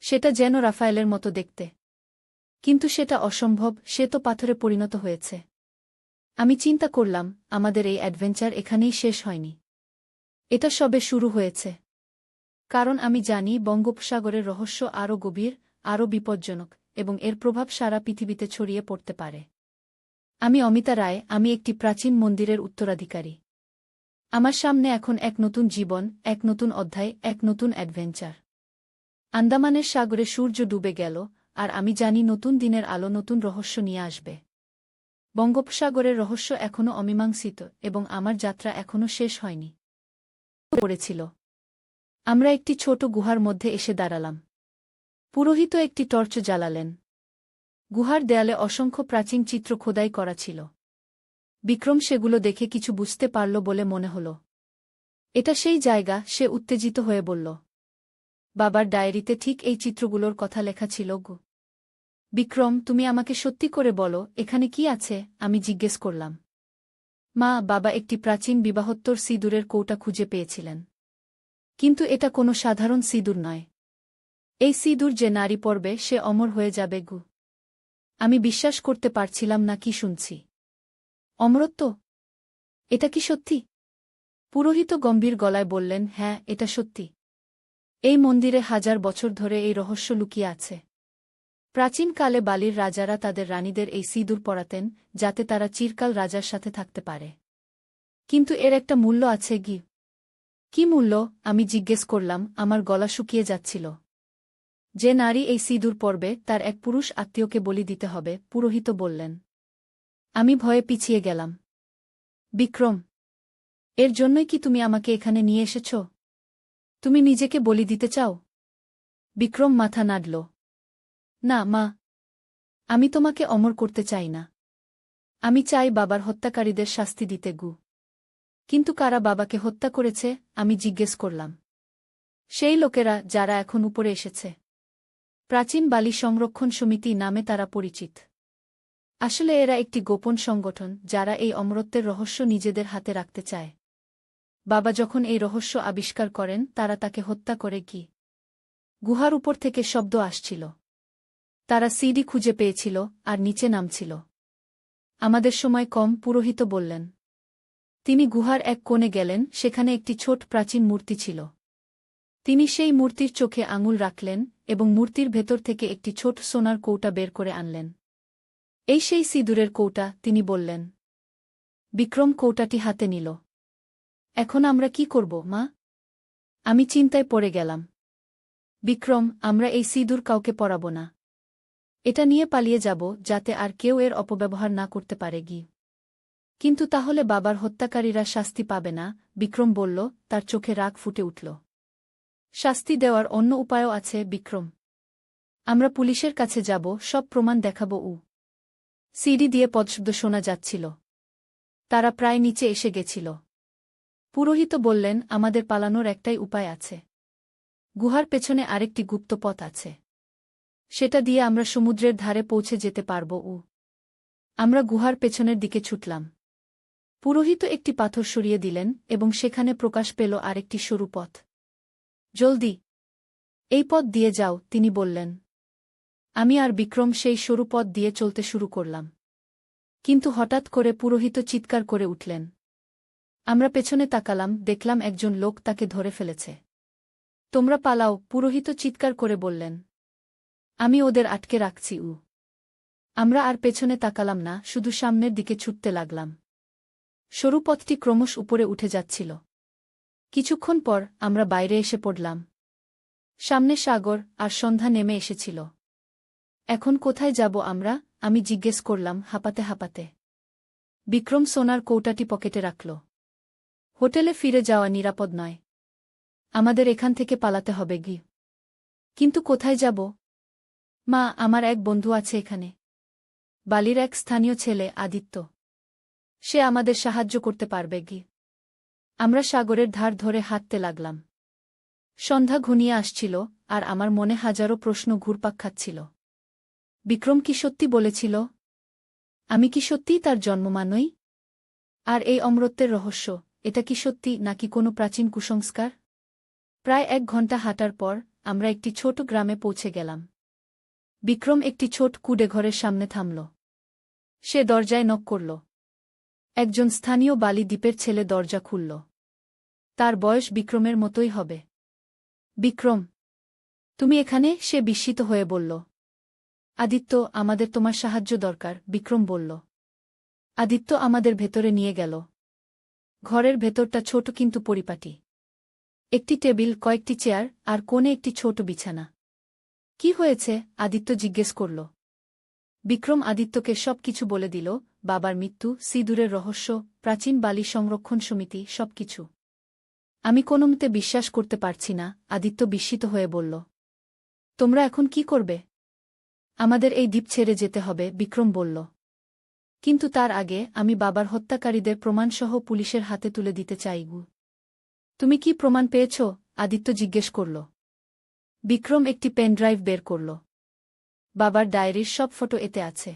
সেটা যেন রাফায়েলের মতো দেখতে। কিন্তু সেটা অসম্ভব, সে তো পাথরে পরিণত হয়েছে। আমি চিন্তা করলাম, আমাদের এই অ্যাডভেঞ্চার এখানেই শেষ হয়নি। এটা সবে শুরু হয়েছে। কারণ আমি জানি বঙ্গোপসাগরের রহস্য আরও গভীর, আরও বিপজ্জনক, এবং এর প্রভাব সারা পৃথিবীতে ছড়িয়ে পড়তে পারে। আমি অমিতা রায়, আমি একটি প্রাচীন মন্দিরের উত্তরাধিকারী। আমার সামনে এখন এক নতুন জীবন, এক নতুন অধ্যায়, এক নতুন অ্যাডভেঞ্চার। আন্দামানের সাগরে সূর্য ডুবে গেল, আর আমি জানি নতুন দিনের আলো নতুন রহস্য নিয়ে আসবে। বঙ্গোপসাগরের রহস্য এখনও অমীমাংসিত, এবং আমার যাত্রা এখনও শেষ হয়নি। পড়েছিল। আমরা একটি ছোট গুহার মধ্যে এসে দাঁড়ালাম। পুরোহিত একটি টর্চ জ্বালালেন। গুহার দেয়ালে অসংখ্য প্রাচীন চিত্র খোদাই করা ছিল। বিক্রম সেগুলো দেখে কিছু বুঝতে পারল বলে মনে হল। এটা সেই জায়গা, সে উত্তেজিত হয়ে বলল। বাবার ডায়েরিতে ঠিক এই চিত্রগুলোর কথা লেখা ছিল। বিক্রম, তুমি আমাকে সত্যি করে বলো, এখানে কি আছে? আমি জিজ্ঞেস করলাম। মা, বাবা একটি প্রাচীন বিবাহোত্তর সিঁদুরের কৌটা খুঁজে পেয়েছিলেন। কিন্তু এটা কোনো সাধারণ সিঁদুর নয়। এই সিঁদুর যে নারী পরবে সে অমর হয়ে যাবে। আমি বিশ্বাস করতে পারছিলাম না কি শুনছি। অমরত্ব? এটা কি সত্যি? পুরোহিত গম্ভীর গলায় বললেন, হ্যাঁ, এটা সত্যি। এই মন্দিরে 1000 বছর ধরে এই রহস্য লুকিয়ে আছে। প্রাচীনকালে বালির রাজারা তাদের রানীদের এই সিঁদুর পরাতেন, যাতে তারা চিরকাল রাজার সাথে থাকতে পারে। কিন্তু এর একটা মূল্য আছে। কি মূল্য? আমি জিজ্ঞেস করলাম, আমার গলা শুকিয়ে যাচ্ছিল। যে নারী এই সিঁদুর পরবে তার এক পুরুষ আত্মীয়কে বলি দিতে হবে, পুরোহিত বললেন। আমি ভয়ে পিছিয়ে গেলাম। বিক্রম, এর জন্যই কি তুমি আমাকে এখানে নিয়ে এসেছ? তুমি নিজেকে বলি দিতে চাও? বিক্রম মাথা নাড়ল। না মা, আমি তোমাকে অমর করতে চাই না। আমি চাই বাবার হত্যাকারীদের শাস্তি দিতে। কিন্তু কারা বাবাকে হত্যা করেছে? আমি জিজ্ঞেস করলাম। সেই লোকেরা যারা এখন উপরে এসেছে। প্রাচীন বালি সংরক্ষণ সমিতি নামে তারা পরিচিত। আসলে এরা একটি গোপন সংগঠন যারা এই অমরত্বের রহস্য নিজেদের হাতে রাখতে চায়। বাবা যখন এই রহস্য আবিষ্কার করেন তারা তাকে হত্যা করে। গুহার উপর থেকে শব্দ আসছিল। তারা সিডি খুঁজে পেয়েছিল আর নিচে নামছিল। আমাদের সময় কম, পুরোহিত বললেন। তিনি গুহার এক কোণে গেলেন, সেখানে একটি ছোট প্রাচীন মূর্তি ছিল। তিনি সেই মূর্তির চোখে আঙুল রাখলেন এবং মূর্তির ভেতর থেকে একটি ছোট সোনার কৌটা বের করে আনলেন। এই সেই সিঁদুরের কৌটা, তিনি বললেন। বিক্রম কৌটাটি হাতে নিল। এখন আমরা কি করব, মা? আমি চিন্তায় পড়ে গেলাম। বিক্রম, আমরা এই সিঁদুর কাউকে পরাব না। এটা নিয়ে পালিয়ে যাব যাতে আর কেউ এর অপব্যবহার না করতে পারে। কিন্তু তাহলে বাবার হত্যাকারীরা শাস্তি পাবে না, বিক্রম বলল, তার চোখে রাগ ফুটে উঠল। শাস্তি দেওয়ার অন্য উপায়ও আছে বিক্রম। আমরা পুলিশের কাছে যাব, সব প্রমাণ দেখাব। সিডি দিয়ে পদশব্দ শোনা যাচ্ছিল। তারা প্রায় নিচে এসে গেছিল। পুরোহিত বললেন, আমাদের পালানোর একটাই উপায় আছে। গুহার পেছনে আরেকটি গুপ্ত পথ আছে। সেটা দিয়ে আমরা সমুদ্রের ধারে পৌঁছে যেতে পারব। আমরা গুহার পেছনের দিকে ছুটলাম। পুরোহিত একটি পাথর সরিয়ে দিলেন এবং সেখানে প্রকাশ পেল আরেকটি সরু পথ। জলদি, এই পথ দিয়ে যাও, তিনি বললেন। আমি আর বিক্রম সেই সরু পথ দিয়ে চলতে শুরু করলাম। কিন্তু হঠাৎ করে পুরোহিত চিৎকার করে উঠলেন। আমরা পেছনে তাকালাম, দেখলাম একজন লোক তাকে ধরে ফেলেছে। তোমরা পালাও, পুরোহিত চিৎকার করে বললেন। আমি ওদের আটকে রাখছি। আমরা আর পেছনে তাকালাম না, শুধু সামনের দিকে ছুটতে লাগলাম। সরু পথটি ক্রমশ উপরে উঠে যাচ্ছিল। কিছুক্ষণ পর আমরা বাইরে এসে পড়লাম। সামনে সাগর আর সন্ধ্যা নেমে এসেছিল। এখন কোথায় যাব আমরা? আমি জিজ্ঞেস করলাম হাঁপাতে হাঁপাতে। বিক্রম সোনার কৌটাটি পকেটে রাখল। হোটেলে ফিরে যাওয়া নিরাপদ নয়। আমাদের এখান থেকে পালাতে হবে গি। কিন্তু কোথায় যাব? মা, আমার এক বন্ধু আছে এখানে। বালির এক স্থানীয় ছেলে, আদিত্য। সে আমাদের সাহায্য করতে পারবে গি। আমরা সাগরের ধার ধরে হাঁটতে লাগলাম। সন্ধ্যা ঘনিয়ে আসছিল আর আমার মনে হাজারো প্রশ্ন ঘুরপাক খাচ্ছিল। বিক্রম কি সত্যি বলেছিল? আমি কি সত্যিই তার জন্মমা নই? আর এই অমরত্বের রহস্য, এটা কি সত্যি নাকি কোনো প্রাচীন কুসংস্কার? প্রায় 1 ঘণ্টা হাঁটার পর আমরা একটি ছোট গ্রামে পৌঁছে গেলাম। বিক্রম একটি ছোট কুঁড়েঘরের সামনে থামল। সে দরজায় নক করল। একজন স্থানীয় বালি দ্বীপের ছেলে দরজা খুলল। তার বয়স বিক্রমের মতোই হবে। বিক্রম, তুমি এখানে? সে বিস্মিত হয়ে বলল। আদিত্য, আমাদের তোমার সাহায্য দরকার, বিক্রম বলল। আদিত্য আমাদের ভেতরে নিয়ে গেল। ঘরের ভেতরটা ছোট কিন্তু পরিপাটি। একটি টেবিল, কয়েকটি চেয়ার আর কোণে একটি ছোট বিছানা। কি হয়েছে? আদিত্য জিজ্ঞেস করল। বিক্রম আদিত্যকে সবকিছু বলে দিল, বাবার মৃত্যু, সিঁদুরের রহস্য, প্রাচীন বালি সংরক্ষণ সমিতি, সবকিছু। আমি কোনোমতে বিশ্বাস করতে পারছি না, আদিত্য বিস্মিত হয়ে বলল। তোমরা এখন কি করবে? আমাদের এই দ্বীপ ছেড়ে যেতে হবে, বিক্রম বলল। কিন্তু তার আগে আমি বাবার হত্যাকারীদের প্রমাণসহ পুলিশের হাতে তুলে দিতে চাই। তুমি কি প্রমাণ পেয়েছ? আদিত্য জিজ্ঞেস করল। বিক্রম একটি পেনড্রাইভ বের করল। বাবার ডায়েরির সব ফটো এতে আছে।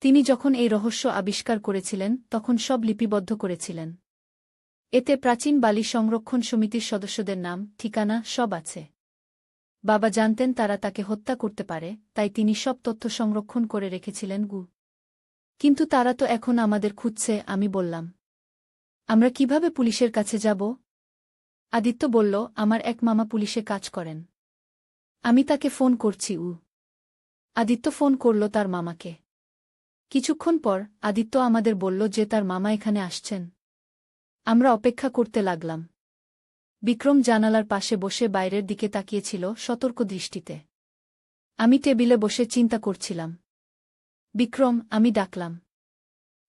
তিনি যখন এই রহস্য আবিষ্কার করেছিলেন তখন সব লিপিবদ্ধ করেছিলেন। এতে প্রাচীন বালি সংরক্ষণ সমিতির সদস্যদের নাম, ঠিকানা সব আছে। বাবা জানতেন তারা তাকে হত্যা করতে পারে, তাই তিনি সব তথ্য সংরক্ষণ করে রেখেছিলেন। কিন্তু তারা তো এখন আমাদের খুঁজছে, আমি বললাম। আমরা কিভাবে পুলিশের কাছে যাব? আদিত্য বলল, আমার এক মামা পুলিশে কাজ করেন। আমি তাকে ফোন করছি। আদিত্য ফোন করল তার মামাকে। কিছুক্ষণ পর আদিত্য আমাদের বলল যে তার মামা এখানে আসছেন। আমরা অপেক্ষা করতে লাগলাম। বিক্রম জানালার পাশে বসে বাইরের দিকে তাকিয়েছিল সতর্ক দৃষ্টিতে। আমি টেবিলে বসে চিন্তা করছিলাম। বিক্রম, আমি ডাকলাম।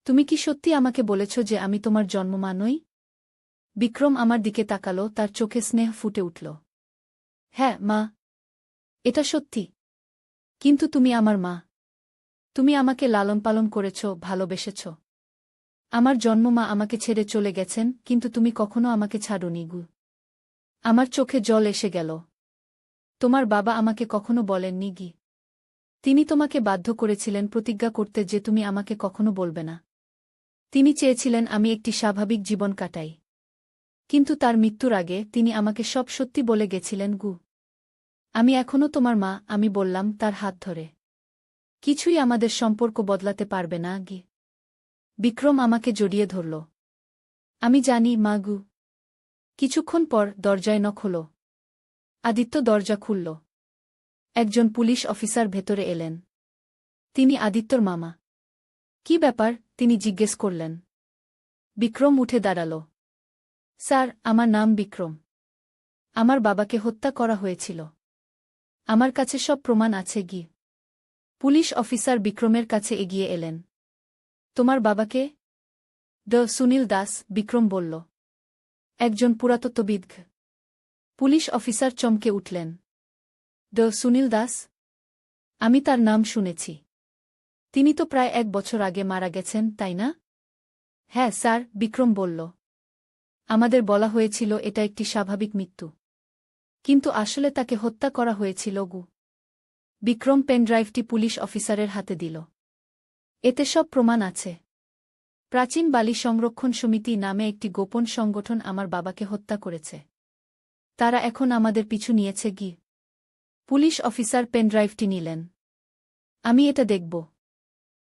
তুমি কি সত্যি আমাকে বলেছ যে আমি তোমার জন্মমা নই? বিক্রম আমার দিকে তাকালো, তার চোখে স্নেহ ফুটে উঠল। হ্যাঁ মা, এটা সত্যি। কিন্তু তুমি আমার মা। তুমি আমাকে লালন পালন করেছ, ভালোবেসেছ। আমার জন্মমা আমাকে ছেড়ে চলে গেছেন, কিন্তু তুমি কখনো আমাকে ছাড়োনি। আমার চোখে জল এসে গেল। তোমার বাবা আমাকে কখনো বলেননি গি। তিনি তোমাকে বাধ্য করেছিলেন প্রতিজ্ঞা করতে যে তুমি আমাকে কখনো বলবে না। তিনি চেয়েছিলেন আমি একটি স্বাভাবিক জীবন কাটাই। কিন্তু তার মৃত্যুর আগে তিনি আমাকে সব সত্যি বলে গেছিলেন। আমি এখনও তোমার মা, আমি বললাম তার হাত ধরে। কিছুই আমাদের সম্পর্ক বদলাতে পারবে না গি। বিক্রম আমাকে জড়িয়ে ধরল। আমি জানি মা। কিছুক্ষণ পর দরজায় নক হল। আদিত্য দরজা খুলল। একজন পুলিশ অফিসার ভেতরে এলেন। তিনি আদিত্যর মামা। কি ব্যাপার? তিনি জিজ্ঞেস করলেন। বিক্রম উঠে দাঁড়াল। স্যার, আমার নাম বিক্রম। আমার বাবাকে হত্যা করা হয়েছিল। আমার কাছে সব প্রমাণ আছে গি। পুলিশ অফিসার বিক্রমের কাছে এগিয়ে এলেন। তোমার বাবাকে? সুনীল দাস, বিক্রম বলল। একজন পুরাতত্ত্ববিদ। পুলিশ অফিসার চমকে উঠলেন। সুনীল দাস? আমি তার নাম শুনেছি। তিনি তো প্রায় 1 বছর আগে মারা গেছেন, তাই না? হ্যাঁ স্যার, বিক্রম বলল। আমাদের বলা হয়েছিল এটা একটি স্বাভাবিক মৃত্যু। কিন্তু আসলে তাকে হত্যা করা হয়েছিল। বিক্রম পেনড্রাইভটি পুলিশ অফিসারের হাতে দিল। এতে সব প্রমাণ আছে। প্রাচীন বালি সংরক্ষণ সমিতি নামে একটি গোপন সংগঠন আমার বাবাকে হত্যা করেছে। তারা এখন আমাদের পিছু নিয়েছে গি। পুলিশ অফিসার পেনড্রাইভটি নিলেন। আমি এটা দেখব।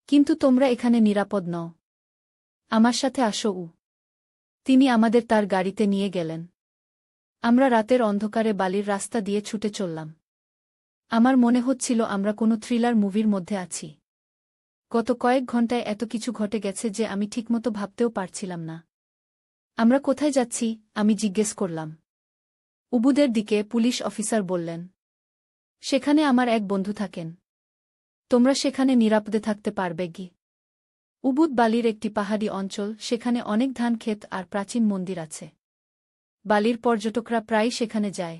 কিন্তু তোমরা এখানে নিরাপদ নও। আমার সাথে আসো। তিনি আমাদের তার গাড়িতে নিয়ে গেলেন। আমরা রাতের অন্ধকারে বালির রাস্তা দিয়ে ছুটে চললাম। আমার মনে হচ্ছিল আমরা কোনো থ্রিলার মুভির মধ্যে আছি। গত কয়েক ঘন্টায় এত কিছু ঘটে গেছে যে আমি ঠিকমতো ভাবতেও পারছিলাম না। আমরা কোথায় যাচ্ছি? আমি জিজ্ঞেস করলাম। উবুদের দিকে, পুলিশ অফিসার বললেন। সেখানে আমার এক বন্ধু থাকেন। তোমরা সেখানে নিরাপদে থাকতে পারবে কি? উবুদ বালির একটি পাহাড়ি অঞ্চল, সেখানে অনেক ধান ক্ষেত আর প্রাচীন মন্দির আছে। বালির পর্যটকরা প্রায়ই সেখানে যায়।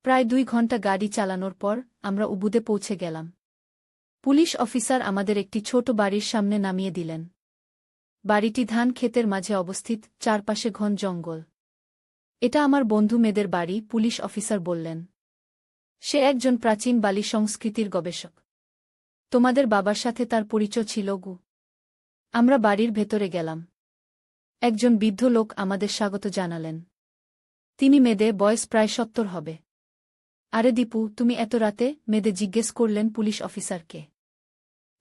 প্রায় 2 ঘন্টা গাড়ি চালানোর পর আমরা উবুদে পৌঁছে গেলাম। পুলিশ অফিসার আমাদের একটি ছোট বাড়ির সামনে নামিয়ে দিলেন। বাড়িটি ধান ক্ষেতের মাঝে অবস্থিত, চারপাশে ঘন জঙ্গল। এটা আমার বন্ধু মেদের বাড়ি, পুলিশ অফিসার বললেন। সে একজন প্রাচীন বালি সংস্কৃতির গবেষক। তোমাদের বাবার সাথে তার পরিচয় ছিল গু। আমরা বাড়ির ভেতরে গেলাম। একজন বৃদ্ধ লোক আমাদের স্বাগত জানালেন। তিনি মেদে, বয়স প্রায় 70 হবে। আরে দীপু, তুমি এত রাতে? মেদে জিজ্ঞেস করলেন পুলিশ অফিসারকে।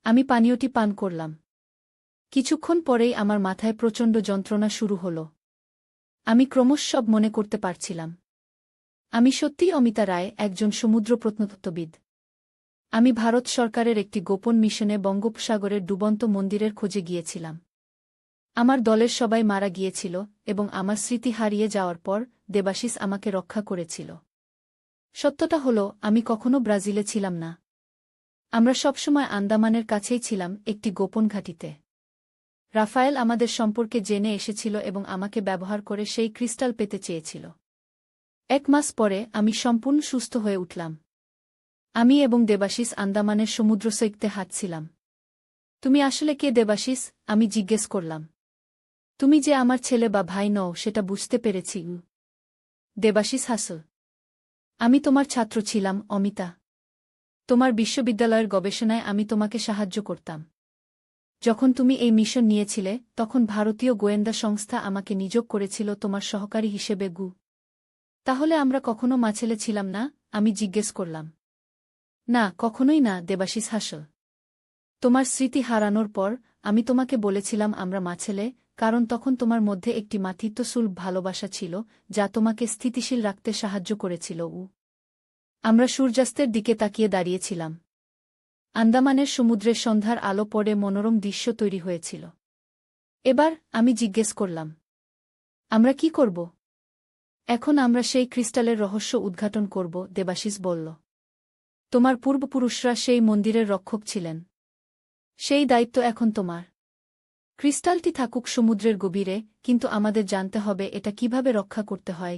আমি পানীয়টি পান করলাম। কিছুক্ষণ পরেই আমার মাথায় প্রচণ্ড যন্ত্রণা শুরু হল। আমি ক্রমশ সব মনে করতে পারছিলাম। আমি সত্যিই অমিতা রায়, একজন সমুদ্র প্রত্নতত্ত্ববিদ। আমি ভারত সরকারের একটি গোপন মিশনে বঙ্গোপসাগরের ডুবন্ত মন্দিরের খোঁজে গিয়েছিলাম। আমার দলের সবাই মারা গিয়েছিল এবং আমার স্মৃতি হারিয়ে যাওয়ার পর দেবাশিস আমাকে রক্ষা করেছিল। সত্যটা হল, আমি কখনো ব্রাজিলে ছিলাম না। আমরা সবসময় আন্দামানের কাছেই ছিলাম, একটি গোপন ঘাঁটিতে। রাফায়েল আমাদের সম্পর্কে জেনে এসেছিল এবং আমাকে ব্যবহার করে সেই ক্রিস্টাল পেতে চেয়েছিল। 1 মাস পরে আমি সম্পূর্ণ সুস্থ হয়ে উঠলাম। আমি এবং দেবাশিস আন্দামানের সমুদ্র সৈকতে হাঁটছিলাম। তুমি আসলে কে দেবাশিস? আমি জিজ্ঞেস করলাম। তুমি যে আমার ছেলে বা ভাই নও সেটা বুঝতে পেরেছি। দেবাশিস হাসল। আমি তোমার ছাত্র ছিলাম, অমিতা। তোমার বিশ্ববিদ্যালয়ের গবেষণায় আমি তোমাকে সাহায্য করতাম। যখন তুমি এই মিশন নিয়েছিলে, তখন ভারতীয় গোয়েন্দা সংস্থা আমাকে নিয়োগ করেছিল তোমার সহকারী হিসেবে গু। তাহলে আমরা কখনো মাছেলে ছিলাম না? আমি জিজ্ঞেস করলাম। না, কখনোই না, দেবাশিস হাসল। তোমার স্মৃতি হারানোর পর আমি তোমাকে বলেছিলাম আমরা মাছেলে, কারণ তখন তোমার মধ্যে একটি মাতৃত্বসুলভ ভালোবাসা ছিল, যা তোমাকে স্থিতিশীল রাখতে সাহায্য করেছিল। আমরা সূর্যাস্তের দিকে তাকিয়ে দাঁড়িয়েছিলাম। আন্দামানের সমুদ্রের সন্ধ্যার আলো পড়ে মনোরম দৃশ্য তৈরি হয়েছিল। এবার আমি জিজ্ঞেস করলাম। আমরা কি করব? এখন আমরা সেই ক্রিস্টালের রহস্য উদ্ঘাটন করব, দেবাশিস বলল। তোমার পূর্বপুরুষরা সেই মন্দিরের রক্ষক ছিলেন। সেই দায়িত্ব এখন তোমার। ক্রিস্টালটি থাকুক সমুদ্রের গভীরে, কিন্তু আমাদের জানতে হবে এটা কিভাবে রক্ষা করতে হয়।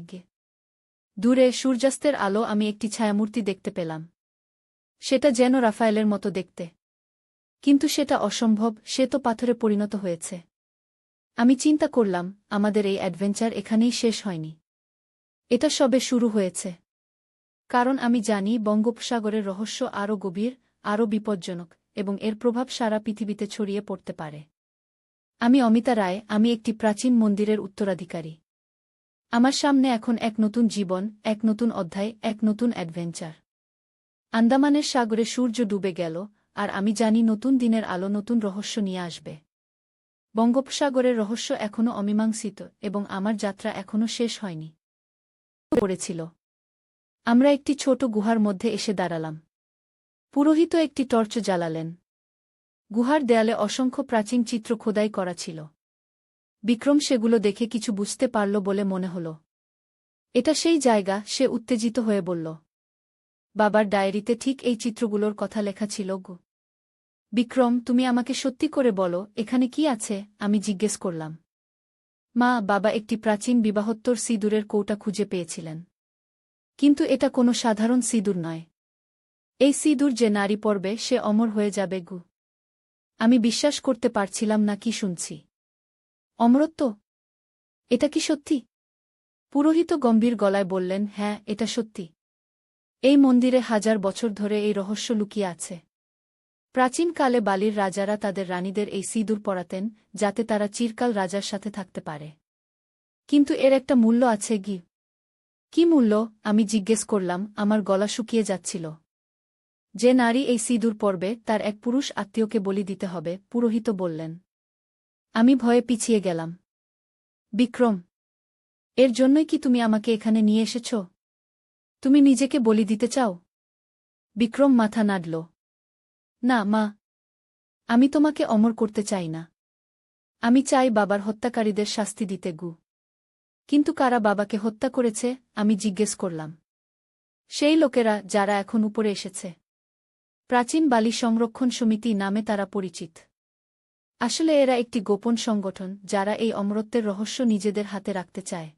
দূরে সূর্যাস্তের আলো আমি একটি ছায়ামূর্তি দেখতে পেলাম। সেটা যেন রাফায়েলের মতো দেখতে। কিন্তু সেটা অসম্ভব, সে তো পাথরে পরিণত হয়েছে। আমি চিন্তা করলাম, আমাদের এই অ্যাডভেঞ্চার এখানেই শেষ হয়নি। এটা সবে শুরু হয়েছে। কারণ আমি জানি বঙ্গোপসাগরের রহস্য আরও গভীর, আরও বিপজ্জনক, এবং এর প্রভাব সারা পৃথিবীতে ছড়িয়ে পড়তে পারে। আমি অমিতা রায়, আমি একটি প্রাচীন মন্দিরের উত্তরাধিকারী। আমার সামনে এখন এক নতুন জীবন, এক নতুন অধ্যায়, এক নতুন অ্যাডভেঞ্চার। আন্দামানের সাগরে সূর্য ডুবে গেল, আর আমি জানি নতুন দিনের আলো নতুন রহস্য নিয়ে আসবে। বঙ্গোপসাগরের রহস্য এখনও অমীমাংসিত, এবং আমার যাত্রা এখনও শেষ হয়নি। পড়েছিল। আমরা একটি ছোট গুহার মধ্যে এসে দাঁড়ালাম। পুরোহিত একটি টর্চ জ্বালালেন। গুহার দেয়ালে অসংখ্য প্রাচীন চিত্র খোদাই করা ছিল। বিক্রম সেগুলো দেখে কিছু বুঝতে পারল বলে মনে হল। এটা সেই জায়গা, সে উত্তেজিত হয়ে বলল। বাবার ডায়েরিতে ঠিক এই চিত্রগুলোর কথা লেখা ছিল গো। বিক্রম, তুমি আমাকে সত্যি করে বলো, এখানে কি আছে? আমি জিজ্ঞেস করলাম। মা, বাবা একটি প্রাচীন বিবাহোত্তর সিঁদুরের কৌটা খুঁজে পেয়েছিলেন। কিন্তু এটা কোনো সাধারণ সিঁদুর নয়। এই সিঁদুর যে নারী পরবে সে অমর হয়ে যাবে গু। আমি বিশ্বাস করতে পারছিলাম না কি শুনছি। অমরত্ব? এটা কি সত্যি? পুরোহিত গম্ভীর গলায় বললেন, হ্যাঁ, এটা সত্যি। এই মন্দিরে 1000 বছর ধরে এই রহস্য লুকিয়ে আছে। প্রাচীনকালে বালির রাজারা তাদের রানীদের এই সিঁদুর পরাতেন যাতে তারা চিরকাল রাজার সাথে থাকতে পারে। কিন্তু এর একটা মূল্য আছে কি? কি মূল্য? আমি জিজ্ঞেস করলাম, আমার গলা শুকিয়ে যাচ্ছিল। যে নারী এই সিঁদুর পরবে তার এক পুরুষ আত্মীয়কে বলি দিতে হবে, পুরোহিত বললেন। আমি ভয়ে পিছিয়ে গেলাম। বিক্রম, এর জন্যই কি তুমি আমাকে এখানে নিয়ে এসেছ? তুমি নিজেকে বলি দিতে চাও? বিক্রম মাথা নাড়ল। না মা, আমি তোমাকে অমর করতে চাই না। আমি চাই বাবার হত্যাকারীদের শাস্তি দিতে গু। কিন্তু কারা বাবাকে হত্যা করেছে? আমি জিজ্ঞেস করলাম। সেই লোকেরা যারা এখন উপরে এসেছে। প্রাচীন বালি সংরক্ষণ সমিতি নামে তারা পরিচিত। আসলে এরা একটি গোপন সংগঠন যারা এই অমরত্বের রহস্য নিজেদের হাতে রাখতে চায়।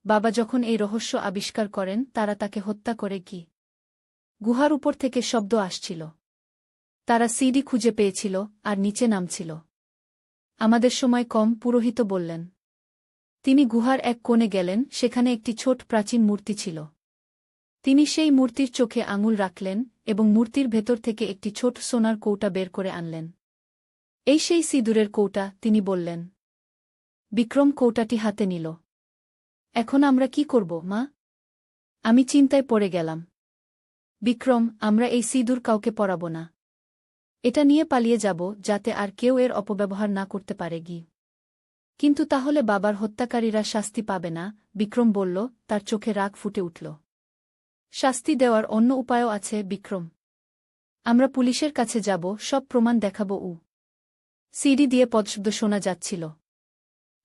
বাবা যখন এই রহস্য আবিষ্কার করেন তারা তাকে হত্যা করে কি? গুহার উপর থেকে শব্দ আসছিল। তারা সিডি খুঁজে পেয়েছিল আর নিচে নামছিল। আমাদের সময় কম, পুরোহিত বললেন। তিনি গুহার এক কোণে গেলেন, সেখানে একটি ছোট প্রাচীন মূর্তি ছিল। তিনি সেই মূর্তির চোখে আঙুল রাখলেন এবং মূর্তির ভেতর থেকে একটি ছোট সোনার কৌটা বের করে আনলেন। এই সেই সিঁদুরের কৌটা, তিনি বললেন। বিক্রম কৌটাটি হাতে নিল। এখন আমরা কি করব মা? আমি চিন্তায় পড়ে গেলাম। বিক্রম, আমরা এই সিঁদুর কাউকে পরাব না। এটা নিয়ে পালিয়ে যাব যাতে আর কেউ এর অপব্যবহার না করতে পারে গি। কিন্তু তাহলে বাবার হত্যাকারীরা শাস্তি পাবে না? বিক্রম বলল, তার চোখে রাগ ফুটে উঠল। শাস্তি দেওয়ার অন্য উপায়ও আছে বিক্রম। আমরা পুলিশের কাছে যাব, সব প্রমাণ দেখাব। সিডি দিয়ে পদশব্দ শোনা যাচ্ছিল।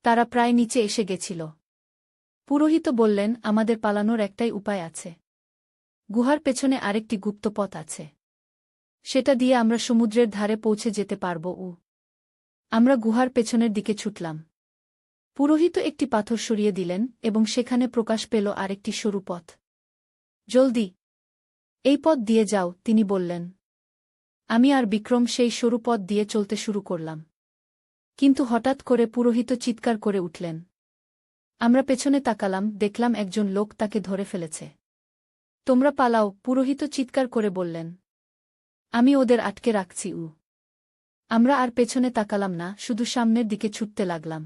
তারা প্রায় নিচে এসে গেছিল। পুরোহিত বললেন, আমাদের পালানোর একটাই উপায় আছে। গুহার পেছনে আরেকটি গুপ্ত পথ আছে। সেটা দিয়ে আমরা সমুদ্রের ধারে পৌঁছে যেতে পারব। আমরা গুহার পেছনের দিকে ছুটলাম। পুরোহিত একটি পাথর সরিয়ে দিলেন এবং সেখানে প্রকাশ পেল আরেকটি সরু পথ। জলদি, এই পথ দিয়ে যাও, তিনি বললেন। আমি আর বিক্রম সেই সরু পথ দিয়ে চলতে শুরু করলাম। কিন্তু হঠাৎ করে পুরোহিত চিৎকার করে উঠলেন। আমরা পেছনে তাকালাম, দেখলাম একজন লোক তাকে ধরে ফেলেছে। তোমরা পালাও, পুরোহিত চিৎকার করে বললেন। আমি ওদের আটকে রাখছি। আমরা আর পেছনে তাকালাম না, শুধু সামনের দিকে ছুটতে লাগলাম।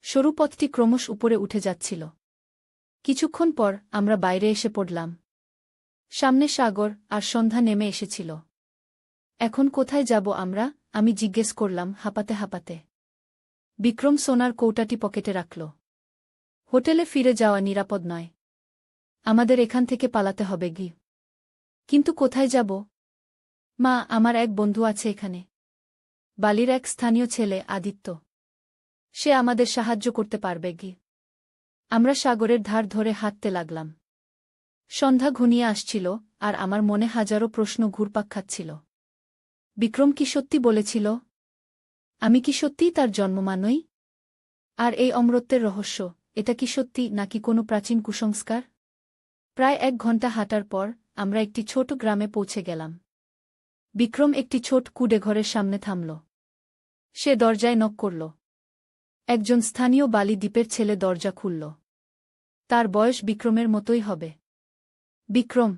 সরু পথটি ক্রমশ উপরে উঠে যাচ্ছিল। কিছুক্ষণ পর আমরা বাইরে এসে পড়লাম। সামনে সাগর আর সন্ধ্যা নেমে এসেছিল। এখন কোথায় যাব আমরা? আমি জিজ্ঞেস করলাম হাঁপাতে হাঁপাতে। বিক্রম সোনার কৌটাটি পকেটে রাখল। হোটেলে ফিরে যাওয়া নিরাপদ নয়। আমাদের এখান থেকে পালাতে হবে গি। কিন্তু কোথায় যাব? মা, আমার এক বন্ধু আছে এখানে। বালির এক স্থানীয় ছেলে, আদিত্য। সে আমাদের সাহায্য করতে পারবে গি। আমরা সাগরের ধার ধরে হাঁটতে লাগলাম। সন্ধ্যা ঘনিয়ে আসছিল আর আমার মনে হাজারো প্রশ্ন ঘুরপাক খাচ্ছিল। বিক্রম কি সত্যি বলেছিল? আমি কি সত্যিই তার জন্মমা নই? আর এই অমরত্বের রহস্য, এটা কি সত্যি নাকি কোনো প্রাচীন কুসংস্কার? প্রায় 1 ঘণ্টা হাঁটার পর আমরা একটি ছোট গ্রামে পৌঁছে গেলাম। বিক্রম একটি ছোট কুঁড়েঘরের সামনে থামল। সে দরজায় নক করল। একজন স্থানীয় বালি দ্বীপের ছেলে দরজা খুলল। তার বয়স বিক্রমের মতোই হবে। বিক্রম,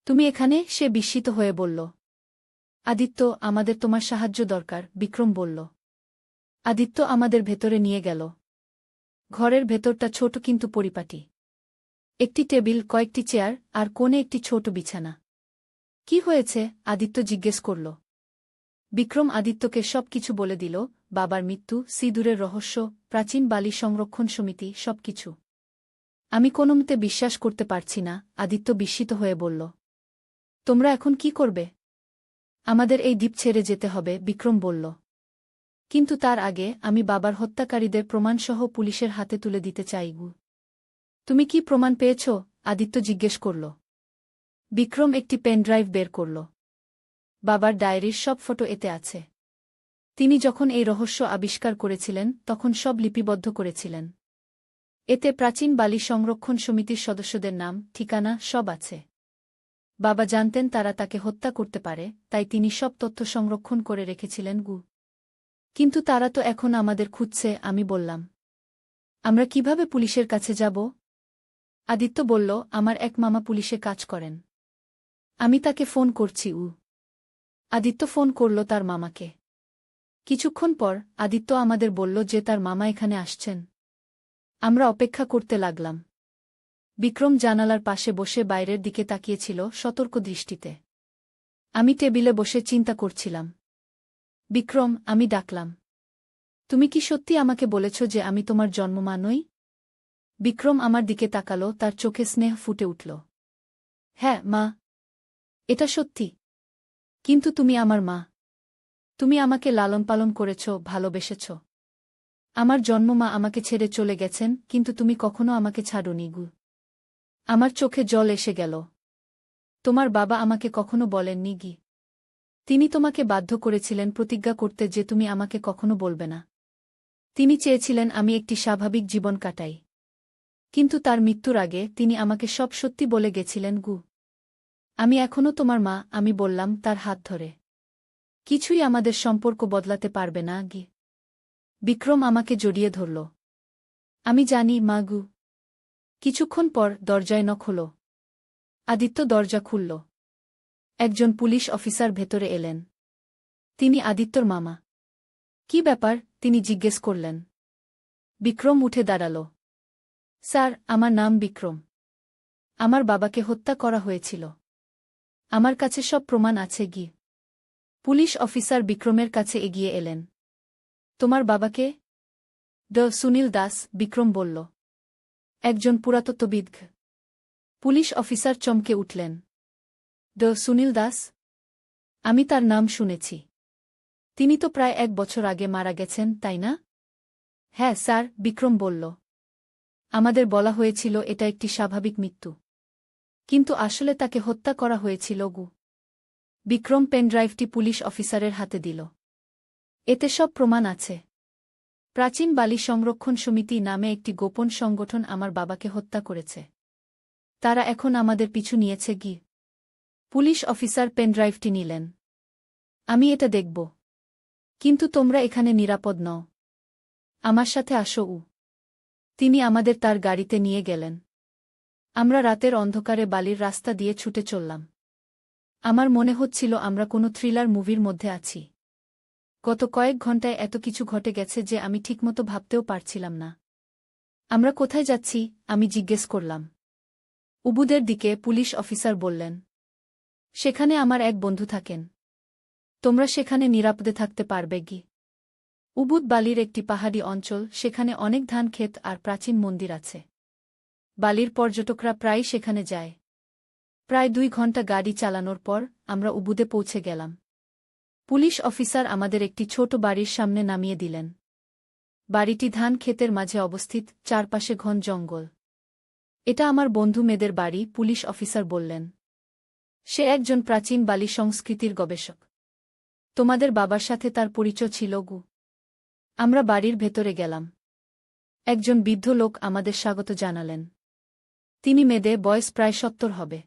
তুমি এখানে? সে বিস্মিত হয়ে বলল। আদিত্য, আমাদের তোমার সাহায্য দরকার, বিক্রম বলল। আদিত্য আমাদের ভেতরে নিয়ে গেল। ঘরের ভেতরটা ছোট কিন্তু পরিপাটি। একটি টেবিল, কয়েকটি চেয়ার আর কোণে একটি ছোট বিছানা। কি হয়েছে? আদিত্য জিজ্ঞেস করল। বিক্রম আদিত্যকে সব কিছু বলে দিল, বাবার মৃত্যু, সিঁদুরের রহস্য, প্রাচীন বালি সংরক্ষণ সমিতি, সবকিছু। আমি কোনোমতে বিশ্বাস করতে পারছি না, আদিত্য বিস্মিত হয়ে বলল। তোমরা এখন কি করবে? আমাদের এই দ্বীপ ছেড়ে যেতে হবে, বিক্রম বলল। কিন্তু তার আগে আমি বাবার হত্যাকারীদের প্রমাণসহ পুলিশের হাতে তুলে দিতে চাই। তুমি কি প্রমাণ পেয়েছ? আদিত্য জিজ্ঞেস করল। বিক্রম একটি পেনড্রাইভ বের করল। বাবার ডায়েরির সব ফটো এতে আছে। তিনি যখন এই রহস্য আবিষ্কার করেছিলেন তখন সব লিপিবদ্ধ করেছিলেন। এতে প্রাচীন বালি সংরক্ষণ সমিতির সদস্যদের নাম, ঠিকানা সব আছে। বাবা জানতেন তারা তাকে হত্যা করতে পারে, তাই তিনি সব তথ্য সংরক্ষণ করে রেখেছিলেন। কিন্তু তারা তো এখন আমাদের খুঁজছে, আমি বললাম। আমরা কিভাবে পুলিশের কাছে যাব? আদিত্য বলল, আমার এক মামা পুলিশে কাজ করেন। আমি তাকে ফোন করছি। আদিত্য ফোন করল তার মামাকে। কিছুক্ষণ পর আদিত্য আমাদের বলল যে তার মামা এখানে আসছেন। আমরা অপেক্ষা করতে লাগলাম। বিক্রম জানালার পাশে বসে বাইরের দিকে তাকিয়েছিল সতর্ক দৃষ্টিতে। আমি টেবিলে বসে চিন্তা করছিলাম। বিক্রম, আমি ডাকলাম। তুমি কি সত্যি আমাকে বলেছ যে আমি তোমার জন্মমা নই? বিক্রম আমার দিকে তাকালো, তার চোখে স্নেহ ফুটে উঠল। হ্যাঁ মা, এটা সত্যি। কিন্তু তুমি আমার মা। তুমি আমাকে লালন পালন করেছ, ভালোবেসেছ। আমার জন্মমা আমাকে ছেড়ে চলে গেছেন, কিন্তু তুমি কখনো আমাকে ছাড়োনি গু। আমার চোখে জল এসে গেল। তোমার বাবা আমাকে কখনো বলেননি গি। তিনি তোমাকে বাধ্য করেছিলেন প্রতিজ্ঞা করতে যে তুমি আমাকে কখনো বলবে না। তিনি চেয়েছিলেন আমি একটি স্বাভাবিক জীবন কাটাই। কিন্তু তার মৃত্যুর আগে তিনি আমাকে সব সত্যি বলে গেছিলেন গু। আমি এখনও তোমার মা, আমি বললাম তার হাত ধরে। কিছুই আমাদের সম্পর্ক বদলাতে পারবে না গি। বিক্রম আমাকে জড়িয়ে ধরল। আমি জানি মা গু। কিছুক্ষণ পর দরজায় নখ হল। আদিত্য দরজা খুলল। একজন পুলিশ অফিসার ভেতরে এলেন। তিনি আদিত্যর মামা। কি ব্যাপার? তিনি জিজ্ঞেস করলেন। বিক্রম উঠে দাঁড়াল। স্যার, আমার নাম বিক্রম। আমার বাবাকে হত্যা করা হয়েছিল। আমার কাছে সব প্রমাণ আছে গি। পুলিশ অফিসার বিক্রমের কাছে এগিয়ে এলেন। তোমার বাবাকে? সুনীল দাস, বিক্রম বলল। একজন পুরাতত্ত্ববিদ। পুলিশ অফিসার চমকে উঠলেন। সুনীল দাস? আমি তার নাম শুনেছি। তিনি তো প্রায় 1 বছর আগে মারা গেছেন, তাই না? হ্যাঁ স্যার, বিক্রম বলল। আমাদের বলা হয়েছিল এটা একটি স্বাভাবিক মৃত্যু। কিন্তু আসলে তাকে হত্যা করা হয়েছিল গু। বিক্রম পেনড্রাইভটি পুলিশ অফিসারের হাতে দিল। এতে সব প্রমাণ আছে। প্রাচীন বালি সংরক্ষণ সমিতি নামে একটি গোপন সংগঠন আমার বাবাকে হত্যা করেছে। তারা এখন আমাদের পিছু নিয়েছে গি। পুলিশ অফিসার পেনড্রাইভটি নিলেন। আমি এটা দেখব। কিন্তু তোমরা এখানে নিরাপদ নও। আমার সাথে আসো উ। তিনি আমাদের তার গাড়িতে নিয়ে গেলেন। আমরা রাতের অন্ধকারে বালির রাস্তা দিয়ে ছুটে চললাম। আমার মনে হচ্ছিল আমরা কোনো থ্রিলার মুভির মধ্যে আছি। গত কয়েক ঘন্টায় এত কিছু ঘটে গেছে যে আমি ঠিকমতো ভাবতেও পারছিলাম না। আমরা কোথায় যাচ্ছি? আমি জিজ্ঞেস করলাম। উবুদের দিকে, পুলিশ অফিসার বললেন। সেখানে আমার এক বন্ধু থাকেন। তোমরা সেখানে নিরাপদে থাকতে পারবে গি। উবুদ বালির একটি পাহাড়ি অঞ্চল, সেখানে অনেক ধান ক্ষেত আর প্রাচীন মন্দির আছে। বালির পর্যটকরা প্রায়ই সেখানে যায়। প্রায় 2 ঘন্টা গাড়ি চালানোর পর আমরা উবুদে পৌঁছে গেলাম। পুলিশ অফিসার আমাদের একটি ছোট বাড়ির সামনে নামিয়ে দিলেন। বাড়িটি ধান ক্ষেতের মাঝে অবস্থিত, চারপাশে ঘন জঙ্গল। এটা আমার বন্ধু মেয়েদের বাড়ি, পুলিশ অফিসার বললেন। সে একজন প্রাচীন বালি সংস্কৃতির গবেষক। তোমাদের বাবার সাথে তার পরিচয় ছিল গু। আমরা বাড়ির ভেতরে গেলাম। একজন বৃদ্ধ লোক আমাদের স্বাগত জানালেন। তিনি মেয়েদের বয়স প্রায় 70 হবে।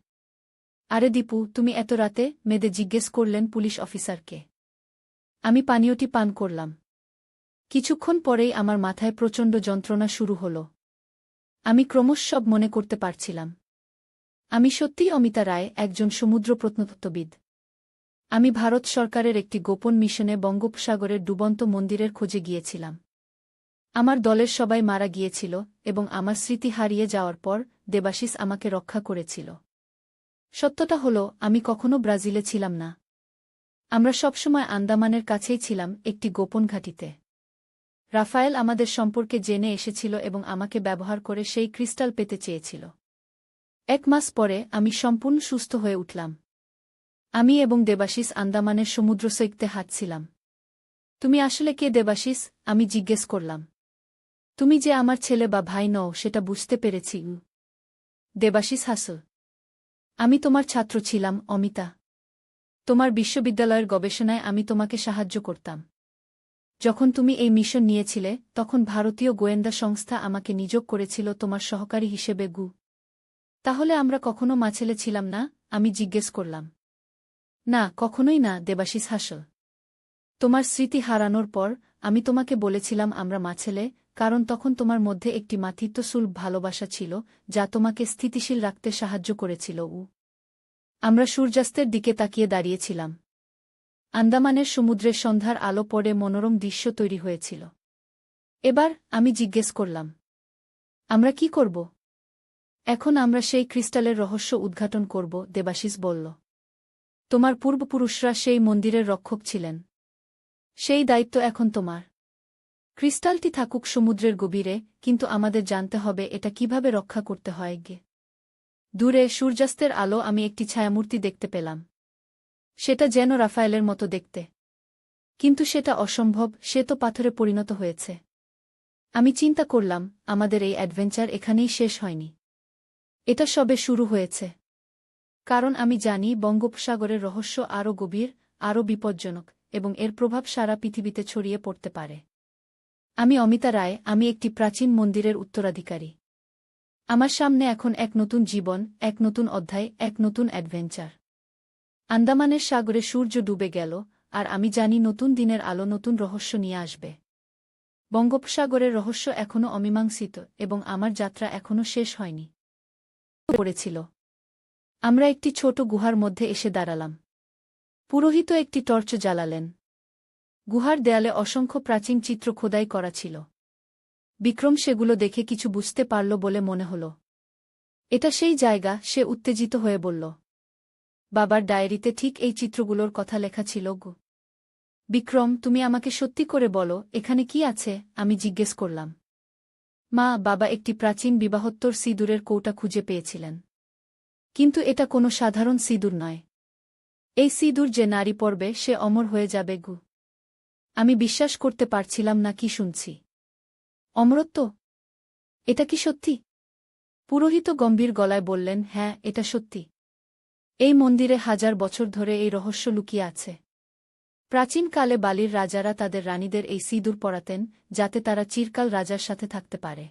আরে দীপু, তুমি এত রাতে? মেয়েদের জিজ্ঞেস করলেন পুলিশ অফিসারকে। আমি পানীয়টি পান করলাম। কিছুক্ষণ পরেই আমার মাথায় প্রচণ্ড যন্ত্রণা শুরু হল। আমি ক্রমশ সব মনে করতে পারছিলাম। আমি সত্যিই অমিতা রায়, একজন সমুদ্র প্রত্নতত্ত্ববিদ। আমি ভারত সরকারের একটি গোপন মিশনে বঙ্গোপসাগরের ডুবন্ত মন্দিরের খোঁজে গিয়েছিলাম। আমার দলের সবাই মারা গিয়েছিল এবং আমার স্মৃতি হারিয়ে যাওয়ার পর দেবাশিস আমাকে রক্ষা করেছিল। সত্যটা হলো, আমি কখনো ব্রাজিলে ছিলাম না। আমরা সবসময় আন্দামানের কাছেই ছিলাম, একটি গোপন ঘাঁটিতে। রাফায়েল আমাদের সম্পর্কে জেনে এসেছিল এবং আমাকে ব্যবহার করে সেই ক্রিস্টাল পেতে চেয়েছিল। 1 মাস পরে আমি সম্পূর্ণ সুস্থ হয়ে উঠলাম। আমি এবং দেবাশিস আন্দামানের সমুদ্র সৈকতে হাঁটছিলাম। তুমি আসলে কে দেবাশিস? আমি জিজ্ঞেস করলাম। তুমি যে আমার ছেলে বা ভাই নও সেটা বুঝতে পেরেছি। দেবাশিস হাসল। আমি তোমার ছাত্র ছিলাম, অমিতা। তোমার বিশ্ববিদ্যালয়ের গবেষণায় আমি তোমাকে সাহায্য করতাম। যখন তুমি এই মিশন নিয়েছিলে, তখন ভারতীয় গোয়েন্দা সংস্থা আমাকে নিয়োগ করেছিল তোমার সহকারী হিসেবে গু। তাহলে আমরা কখনো মাছেলে ছিলাম না? আমি জিজ্ঞেস করলাম। না, কখনোই না, দেবাশিস হাসল। তোমার স্মৃতি হারানোর পর আমি তোমাকে বলেছিলাম আমরা মাছেলে, কারণ তখন তোমার মধ্যে একটি মাতৃত্বসুলভ ভালোবাসা ছিল, যা তোমাকে স্থিতিশীল রাখতে সাহায্য করেছিল। আমরা সূর্যাস্তের দিকে তাকিয়ে দাঁড়িয়েছিলাম। আন্দামানের সমুদ্রে সন্ধ্যার আলো পড়ে মনোরম দৃশ্য তৈরি হয়েছিল। এবার আমি জিজ্ঞেস করলাম, আমরা কি করব? এখন আমরা সেই ক্রিস্টালের রহস্য উদ্ঘাটন করব, দেবাশিস বলল। তোমার পূর্বপুরুষরা সেই মন্দিরের রক্ষক ছিলেন। সেই দায়িত্ব এখন তোমার। ক্রিস্টালটি থাকুক সমুদ্রের গভীরে, কিন্তু আমাদের জানতে হবে এটা কিভাবে রক্ষা করতে হয়। দূরে সূর্যাস্তের আলো আমি একটি ছায়ামূর্তি দেখতে পেলাম। সেটা যেন রাফায়েলের মতো দেখতে। কিন্তু সেটা অসম্ভব, সে তো পাথরে পরিণত হয়েছে। আমি চিন্তা করলাম, আমাদের এই অ্যাডভেঞ্চার এখানেই শেষ হয়নি। এটা সবে শুরু হয়েছে। কারণ আমি জানি বঙ্গোপসাগরের রহস্য আরও গভীর, আরও বিপজ্জনক, এবং এর প্রভাব সারা পৃথিবীতে ছড়িয়ে পড়তে পারে। আমি অমিতা রায়, আমি একটি প্রাচীন মন্দিরের উত্তরাধিকারী। আমার সামনে এখন এক নতুন জীবন, এক নতুন অধ্যায়, এক নতুন অ্যাডভেঞ্চার। আন্দামানের সাগরে সূর্য ডুবে গেল, আর আমি জানি নতুন দিনের আলো নতুন রহস্য নিয়ে আসবে। বঙ্গোপসাগরের রহস্য এখনও অমীমাংসিত, এবং আমার যাত্রা এখনও শেষ হয়নি। পড়েছিল। আমরা একটি ছোট গুহার মধ্যে এসে দাঁড়ালাম। পুরোহিত একটি টর্চ জ্বালালেন। গুহার দেয়ালে অসংখ্য প্রাচীন চিত্র খোদাই করা ছিল। বিক্রম সেগুলো দেখে কিছু বুঝতে পারল বলে মনে হল। এটা সেই জায়গা, সে উত্তেজিত হয়ে বলল। বাবার ডায়েরিতে ঠিক এই চিত্রগুলোর কথা লেখা ছিল গো। বিক্রম, তুমি আমাকে সত্যি করে বলো, এখানে কি আছে? আমি জিজ্ঞেস করলাম। মা, বাবা একটি প্রাচীন বিবাহোত্তর সিঁদুরের কৌটা খুঁজে পেয়েছিলেন। কিন্তু এটা কোনো সাধারণ সিঁদুর নয়। এই সিঁদুর যে নারী পরবে সে অমর হয়ে যাবে গু। আমি বিশ্বাস করতে পারছিলাম না কি শুনছি। অমরত্ব? এটা কি সত্যি? পুরোহিত গম্ভীর গলায় বললেন, হ্যাঁ, এটা সত্যি। এই মন্দিরে 1000 বছর ধরে এই রহস্য লুকিয়ে আছে। প্রাচীনকালে বালির রাজারা তাদের রানীদের এই সিঁদুর পরাতেন, যাতে তারা চিরকাল রাজার সাথে থাকতে পারে।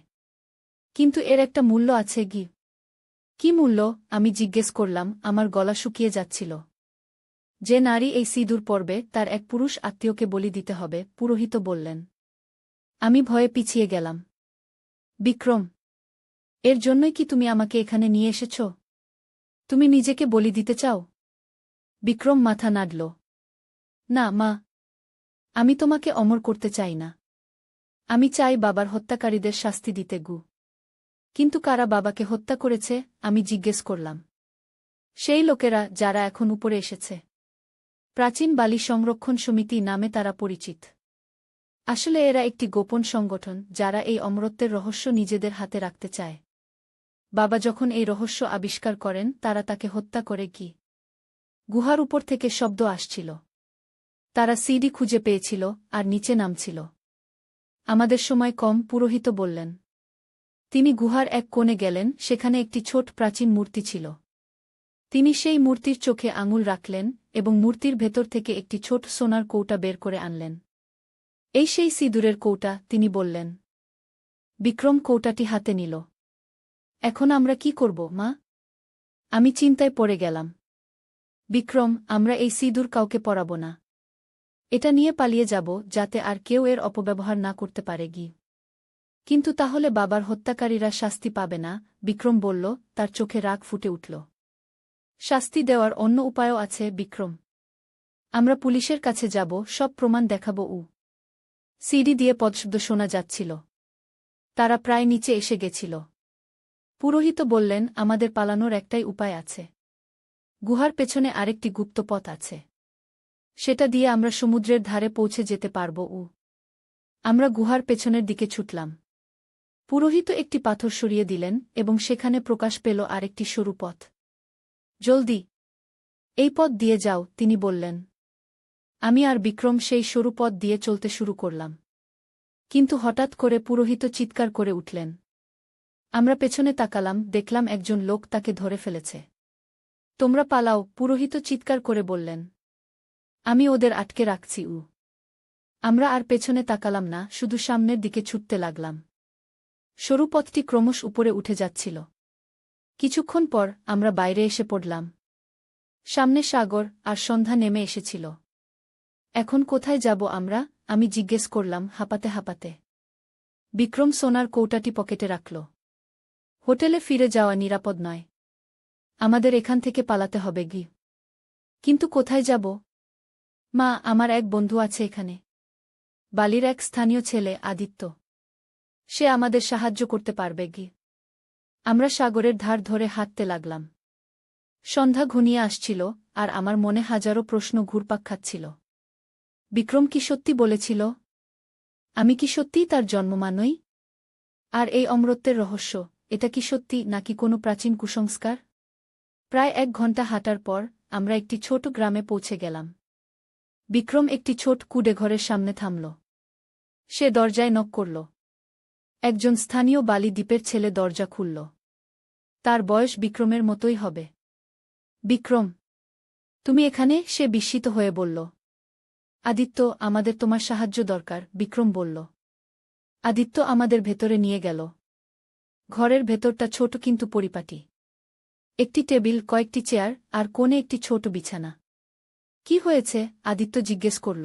কিন্তু এর একটা মূল্য আছে গি। কি মূল্য? আমি জিজ্ঞেস করলাম, আমার গলা শুকিয়ে যাচ্ছিল। যে নারী এই সিঁদুর পরবে তার এক পুরুষ আত্মীয়কে বলি দিতে হবে, পুরোহিত বললেন। আমি ভয়ে পিছিয়ে গেলাম। বিক্রম, এর জন্যই কি তুমি আমাকে এখানে নিয়ে এসেছ? তুমি নিজেকে বলি দিতে চাও? বিক্রম মাথা নাড়ল। না মা, আমি তোমাকে অমর করতে চাই না। আমি চাই বাবার হত্যাকারীদের শাস্তি দিতে গু। কিন্তু কারা বাবাকে হত্যা করেছে? আমি জিজ্ঞেস করলাম। সেই লোকেরা যারা এখন উপরে এসেছে। প্রাচীন বালি সংরক্ষণ সমিতি নামে তারা পরিচিত। আসলে এরা একটি গোপন সংগঠন, যারা এই অমরত্বের রহস্য নিজেদের হাতে রাখতে চায়। বাবা যখন এই রহস্য আবিষ্কার করেন, তারা তাকে হত্যা করে কি। গুহার উপর থেকে শব্দ আসছিল। তারা সিডি খুঁজে পেয়েছিল, আর নিচে নামছিল। আমাদের সময় কম, পুরোহিত বললেন। তিনি গুহার এক কোণে গেলেন, সেখানে একটি ছোট প্রাচীন মূর্তি ছিল। তিনি সেই মূর্তির চোখে আঙুল রাখলেন, এবং মূর্তির ভেতর থেকে একটি ছোট সোনার কৌটা বের করে আনলেন। এই সেই সিঁদুরের কৌটা, তিনি বললেন। বিক্রম কৌটাটি হাতে নিল। এখন আমরা কি করব, মা? আমি চিন্তায় পড়ে গেলাম। বিক্রম, আমরা এই সিঁদুর কাউকে পরাব না। এটা নিয়ে পালিয়ে যাব, যাতে আর কেউ এর অপব্যবহার না করতে পারে গি। কিন্তু তাহলে বাবার হত্যাকারীরা শাস্তি পাবে না? বিক্রম বলল, তার চোখে রাগ ফুটে উঠল। শাস্তি দেওয়ার অন্য উপায়ও আছে বিক্রম। আমরা পুলিশের কাছে যাব, সব প্রমাণ দেখাব। সিডি দিয়ে পদশব্দ শোনা যাচ্ছিল। তারা প্রায় নিচে এসে গেছিল। পুরোহিত বললেন, আমাদের পালানোর একটাই উপায় আছে। গুহার পেছনে আরেকটি গুপ্ত পথ আছে। সেটা দিয়ে আমরা সমুদ্রের ধারে পৌঁছে যেতে পারব। আমরা গুহার পেছনের দিকে ছুটলাম। পুরোহিত একটি পাথর সরিয়ে দিলেন, এবং সেখানে প্রকাশ পেল আরেকটি সরু পথ। জলদি, এই পথ দিয়ে যাও, তিনি বললেন। আমি আর বিক্রম সেই সরু পথ দিয়ে চলতে শুরু করলাম। কিন্তু হঠাৎ করে পুরোহিত চিৎকার করে উঠলেন। আমরা পেছনে তাকালাম, দেখলাম একজন লোক তাকে ধরে ফেলেছে। তোমরা পালাও, পুরোহিত চিৎকার করে বললেন। আমি ওদের আটকে রাখছি। আমরা আর পেছনে তাকালাম না, শুধু সামনের দিকে ছুটতে লাগলাম। সরু পথটি ক্রমশ উপরে উঠে যাচ্ছিল। কিছুক্ষণ পর আমরা বাইরে এসে পড়লাম। সামনে সাগর, আর সন্ধ্যা নেমে এসেছিল। এখন কোথায় যাব আমরা? আমি জিজ্ঞেস করলাম, হাঁপাতে হাঁপাতে। বিক্রম সোনার কৌটাটি পকেটে রাখল। হোটেলে ফিরে যাওয়া নিরাপদ নয়। আমাদের এখান থেকে পালাতে হবে গি। কিন্তু কোথায় যাব? মা, আমার এক বন্ধু আছে এখানে। বালির এক স্থানীয় ছেলে, আদিত্য। সে আমাদের সাহায্য করতে পারবে কি? আমরা সাগরের ধার ধরে হাঁটতে লাগলাম। সন্ধ্যা ঘনিয়ে আসছিল, আর আমার মনে হাজারো প্রশ্ন ঘুরপাক খাচ্ছিল। বিক্রম কি সত্যি বলেছিল? আমি কি সত্যিই তার জন্মমা নই? আর এই অমরত্বের রহস্য, এটা কি সত্যি নাকি কোনো প্রাচীন কুসংস্কার? প্রায় 1 ঘণ্টা হাঁটার পর আমরা একটি ছোট গ্রামে পৌঁছে গেলাম। বিক্রম একটি ছোট কুঁড়ে ঘরের সামনে থামল। সে দরজায় নক করল। একজন স্থানীয় বালি দ্বীপের ছেলে দরজা খুলল। তার বয়স বিক্রমের মতোই হবে। বিক্রম, তুমি এখানে? সে বিস্মিত হয়ে বলল। আদিত্য, আমাদের তোমার সাহায্য দরকার, বিক্রম বলল। আদিত্য আমাদের ভেতরে নিয়ে গেল। ঘরের ভেতরটা ছোট কিন্তু পরিপাটি। একটি টেবিল, কয়েকটি চেয়ার, আর কোণে একটি ছোট বিছানা। কি হয়েছে? আদিত্য জিজ্ঞেস করল।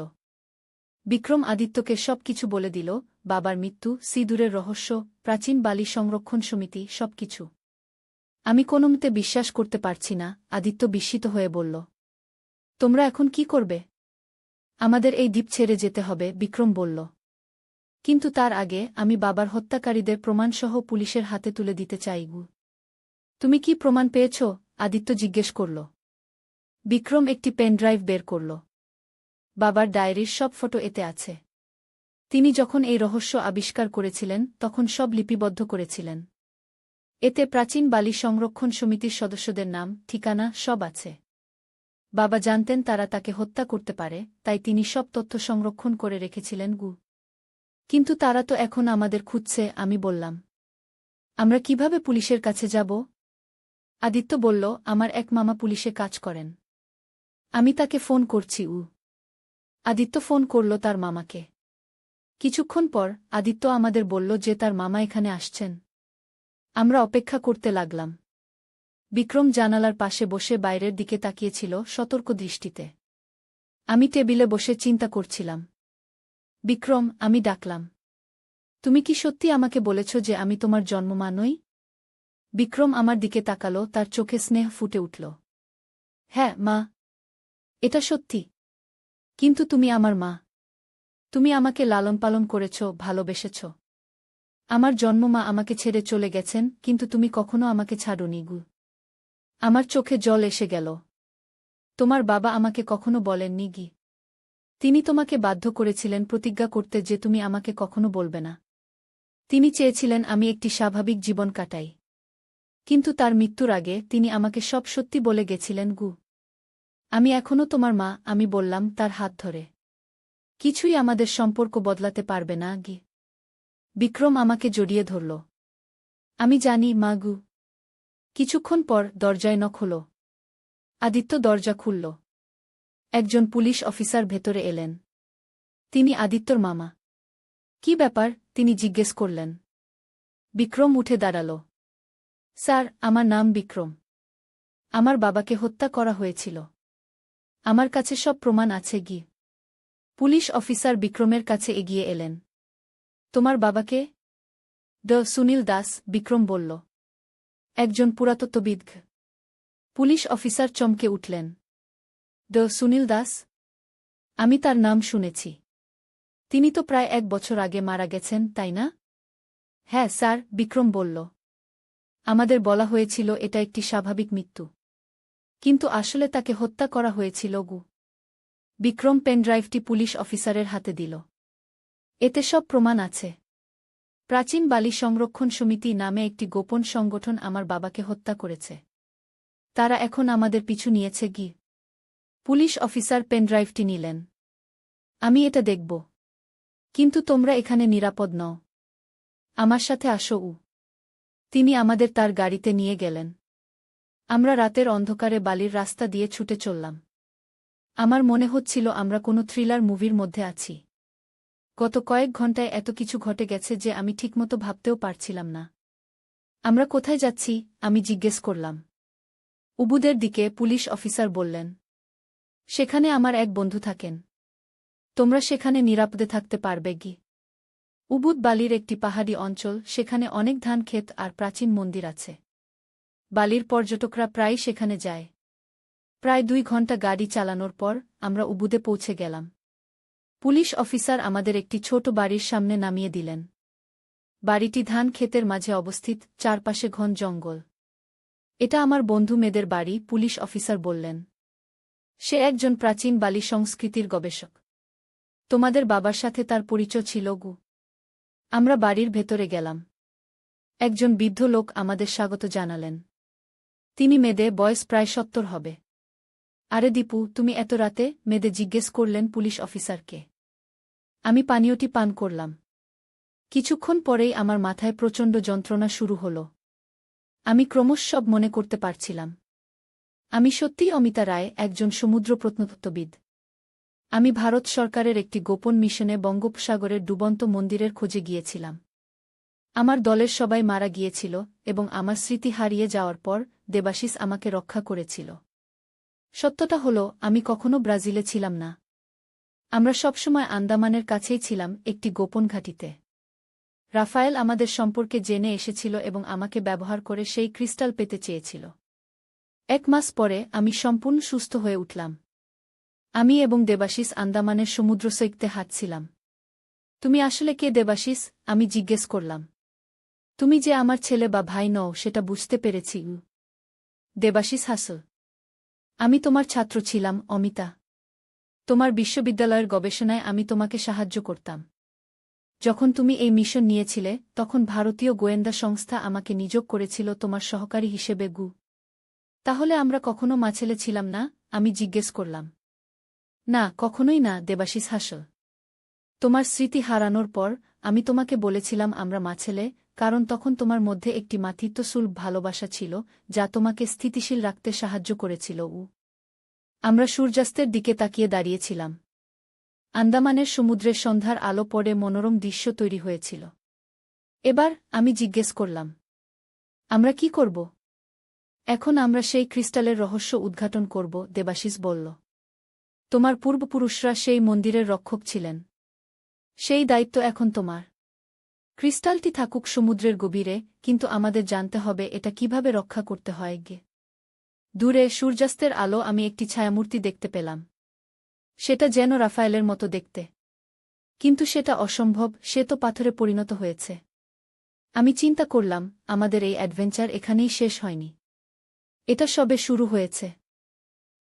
বিক্রম আদিত্যকে সবকিছু বলে দিল, বাবার মৃত্যু, সিঁদুরের রহস্য, প্রাচীন বালি সংরক্ষণ সমিতি, সবকিছু। আমি কোনোমতে বিশ্বাস করতে পারছি না, আদিত্য বিস্মিত হয়ে বলল। তোমরা এখন কি করবে? আমাদের এই দ্বীপ ছেড়ে যেতে হবে, বিক্রম বলল। কিন্তু তার আগে আমি বাবার হত্যাকারীদের প্রমাণসহ পুলিশের হাতে তুলে দিতে চাই। তুমি কি প্রমাণ পেয়েছ? আদিত্য জিজ্ঞেস করল। বিক্রম একটি পেনড্রাইভ বের করল। বাবার ডায়েরির সব ফটো এতে আছে। তিনি যখন এই রহস্য আবিষ্কার করেছিলেন তখন সব লিপিবদ্ধ করেছিলেন। এতে প্রাচীন বালি সংরক্ষণ সমিতির সদস্যদের নাম, ঠিকানা, সব আছে। বাবা জানতেন তারা তাকে হত্যা করতে পারে, তাই তিনি সব তথ্য সংরক্ষণ করে রেখেছিলেন। কিন্তু তারা তো এখন আমাদের খুঁজছে, আমি বললাম। আমরা কিভাবে পুলিশের কাছে যাব? আদিত্য বলল, আমার এক মামা পুলিশে কাজ করেন। আমি তাকে ফোন করছি। আদিত্য ফোন করল তার মামাকে। কিছুক্ষণ পর আদিত্য আমাদের বলল যে তার মামা এখানে আসছেন। আমরা অপেক্ষা করতে লাগলাম। বিক্রম জানালার পাশে বসে বাইরের দিকে তাকিয়েছিল সতর্ক দৃষ্টিতে। আমি টেবিলে বসে চিন্তা করছিলাম। বিক্রম, আমি ডাকলাম। তুমি কি সত্যি আমাকে বলেছ যে আমি তোমার জন্মমা নই? বিক্রম আমার দিকে তাকালো, তার চোখে স্নেহ ফুটে উঠল। হ্যাঁ, মা। এটা সত্যি। কিন্তু তুমি আমার মা। তুমি আমাকে লালন-পালন করেছ, ভালোবেসেছ। আমার জন্মমা আমাকে ছেড়ে চলে গেছেন, কিন্তু তুমি কখনো আমাকে ছাড়োনি। আমার চোখে জল এসে গেল। তোমার বাবা আমাকে কখনো বলেননি গি? তিনি তোমাকে বাধ্য করেছিলেন প্রতিজ্ঞা করতে যে তুমি আমাকে কখনো বলবে না। তিনি চেয়েছিলেন আমি একটি স্বাভাবিক জীবন কাটাই। কিন্তু তার মৃত্যুর আগে তিনি আমাকে সব সত্যি বলে গেছিলেন। আমি এখনও তোমার মা, আমি বললাম তার হাত ধরে। কিছুই আমাদের সম্পর্ক বদলাতে পারবে না। বিক্রম আমাকে জড়িয়ে ধরল। আমি জানি, মা। কিছুক্ষণ পর দরজায় নক হল। আদিত্য দরজা খুলল। একজন পুলিশ অফিসার ভেতরে এলেন। তিনি আদিত্যর মামা। কি ব্যাপার? তিনি জিজ্ঞেস করলেন। বিক্রম উঠে দাঁড়াল। স্যার, আমার নাম বিক্রম। আমার বাবাকে হত্যা করা হয়েছিল। আমার কাছে সব প্রমাণ আছে। পুলিশ অফিসার বিক্রমের কাছে এগিয়ে এলেন। তোমার বাবাকে? সুনীল দাস, বিক্রম বলল। একজন পুরাতত্ত্ববিদ। পুলিশ অফিসার চমকে উঠলেন। সুনীল দাস? আমি তার নাম শুনেছি। তিনি তো প্রায় 1 বছর আগে মারা গেছেন, তাই না? হ্যাঁ স্যার, বিক্রম বলল। আমাদের বলা হয়েছিল এটা একটি স্বাভাবিক মৃত্যু। কিন্তু আসলে তাকে হত্যা করা হয়েছিল। বিক্রম পেনড্রাইভটি পুলিশ অফিসারের হাতে দিল। এতে সব প্রমাণ আছে। প্রাচীন বালি সংরক্ষণ সমিতি নামে একটি গোপন সংগঠন আমার বাবাকে হত্যা করেছে। তারা এখন আমাদের পিছু নিয়েছে। পুলিশ অফিসার পেনড্রাইভটি নিলেন। আমি এটা দেখব। কিন্তু তোমরা এখানে নিরাপদ নও। আমার সাথে আসো। তিনি আমাদের তার গাড়িতে নিয়ে গেলেন। আমরা রাতের অন্ধকারে বালির রাস্তা দিয়ে ছুটে চললাম। আমার মনে হচ্ছিল আমরা কোনো থ্রিলার মুভির মধ্যে আছি। গত কয়েক ঘন্টায় এত কিছু ঘটে গেছে যে আমি ঠিকমতো ভাবতেও পারছিলাম না। আমরা কোথায় যাচ্ছি? আমি জিজ্ঞেস করলাম। উবুদের দিকে, পুলিশ অফিসার বললেন। সেখানে আমার এক বন্ধু থাকেন। তোমরা সেখানে নিরাপদে থাকতে পারবে। উবুদ বালির একটি পাহাড়ি অঞ্চল, সেখানে অনেক ধান ক্ষেত আর প্রাচীন মন্দির আছে। বালির পর্যটকরা প্রায়ই সেখানে যায়। প্রায় 2 ঘণ্টা গাড়ি চালানোর পর আমরা উবুদে পৌঁছে গেলাম। পুলিশ অফিসার আমাদের একটি ছোট বাড়ির সামনে নামিয়ে দিলেন। বাড়িটি ধান ক্ষেতের মাঝে অবস্থিত, চারপাশে ঘন জঙ্গল। এটা আমার বন্ধু মেয়েদের বাড়ি, পুলিশ অফিসার বললেন। সে একজন প্রাচীন বালি সংস্কৃতির গবেষক। তোমাদের বাবার সাথে তার পরিচয় ছিল গু। আমরা বাড়ির ভেতরে গেলাম। একজন বৃদ্ধ লোক আমাদের স্বাগত জানালেন। তিনি মেয়েদে, বয়স প্রায় 70 হবে। আরে দীপু, তুমি এত রাতে? মেয়েদে জিজ্ঞেস করলেন পুলিশ অফিসারকে। আমি পানীয়টি পান করলাম। কিছুক্ষণ পরেই আমার মাথায় প্রচণ্ড যন্ত্রণা শুরু হল। আমি ক্রমশ সব মনে করতে পারছিলাম। আমি সত্যিই অমিতা রায়, একজন সমুদ্র প্রত্নতত্ত্ববিদ। আমি ভারত সরকারের একটি গোপন মিশনে বঙ্গোপসাগরের ডুবন্ত মন্দিরের খোঁজে গিয়েছিলাম। আমার দলের সবাই মারা গিয়েছিল এবং আমার স্মৃতি হারিয়ে যাওয়ার পর দেবাশিস আমাকে রক্ষা করেছিল। সত্যটা হলো, আমি কখনো ব্রাজিলে ছিলাম না। আমরা সবসময় আন্দামানের কাছেই ছিলাম, একটি গোপন ঘাঁটিতে। রাফায়েল আমাদের সম্পর্কে জেনে এসেছিল এবং আমাকে ব্যবহার করে সেই ক্রিস্টাল পেতে চেয়েছিল। 1 মাস পরে আমি সম্পূর্ণ সুস্থ হয়ে উঠলাম। আমি এবং দেবাশিস আন্দামানের সমুদ্র সৈকতে হাঁটছিলাম। তুমি আসলে কে দেবাশিস? আমি জিজ্ঞেস করলাম। তুমি যে আমার ছেলে বা ভাই নও সেটা বুঝতে পেরেছি। দেবাশিস হাসল। আমি তোমার ছাত্র ছিলাম, অমিতা। তোমার বিশ্ববিদ্যালয়ের গবেষণায় আমি তোমাকে সাহায্য করতাম। যখন তুমি এই মিশন নিয়েছিলে তখন ভারতীয় গোয়েন্দা সংস্থা আমাকে নিয়োগ করেছিল তোমার সহকারী হিসেবে গু। তাহলে আমরা কখনো মাছেলে ছিলাম না? আমি জিজ্ঞেস করলাম। না, কখনোই না, দেবাশিস হাসল। তোমার স্মৃতি হারানোর পর আমি তোমাকে বলেছিলাম আমরা মাছেলে, কারণ তখন তোমার মধ্যে একটি মাতৃত্বসুলভ ভালোবাসা ছিল যা তোমাকে স্থিতিশীল রাখতে সাহায্য করেছিল। আমরা সূর্যাস্তের দিকে তাকিয়ে দাঁড়িয়েছিলাম। আন্দামানের সমুদ্রের সন্ধ্যার আলো পড়ে মনোরম দৃশ্য তৈরি হয়েছিল। এবার আমি জিজ্ঞেস করলাম, আমরা কি করব? এখন আমরা সেই ক্রিস্টালের রহস্য উদ্ঘাটন করব, দেবাশিস বলল। তোমার পূর্বপুরুষরা সেই মন্দিরের রক্ষক ছিলেন। সেই দায়িত্ব এখন তোমার। ক্রিস্টালটি থাকুক সমুদ্রের গভীরে, কিন্তু আমাদের জানতে হবে এটা কিভাবে রক্ষা করতে হয়। দূরে সূর্যাস্তের আলো আমি একটি ছায়ামূর্তি দেখতে পেলাম। সেটা যেন রাফায়েলের মতো দেখতে। কিন্তু সেটা অসম্ভব, সে তো পাথরে পরিণত হয়েছে। আমি চিন্তা করলাম, আমাদের এই অ্যাডভেঞ্চার এখানেই শেষ হয়নি। এটা সবে শুরু হয়েছে।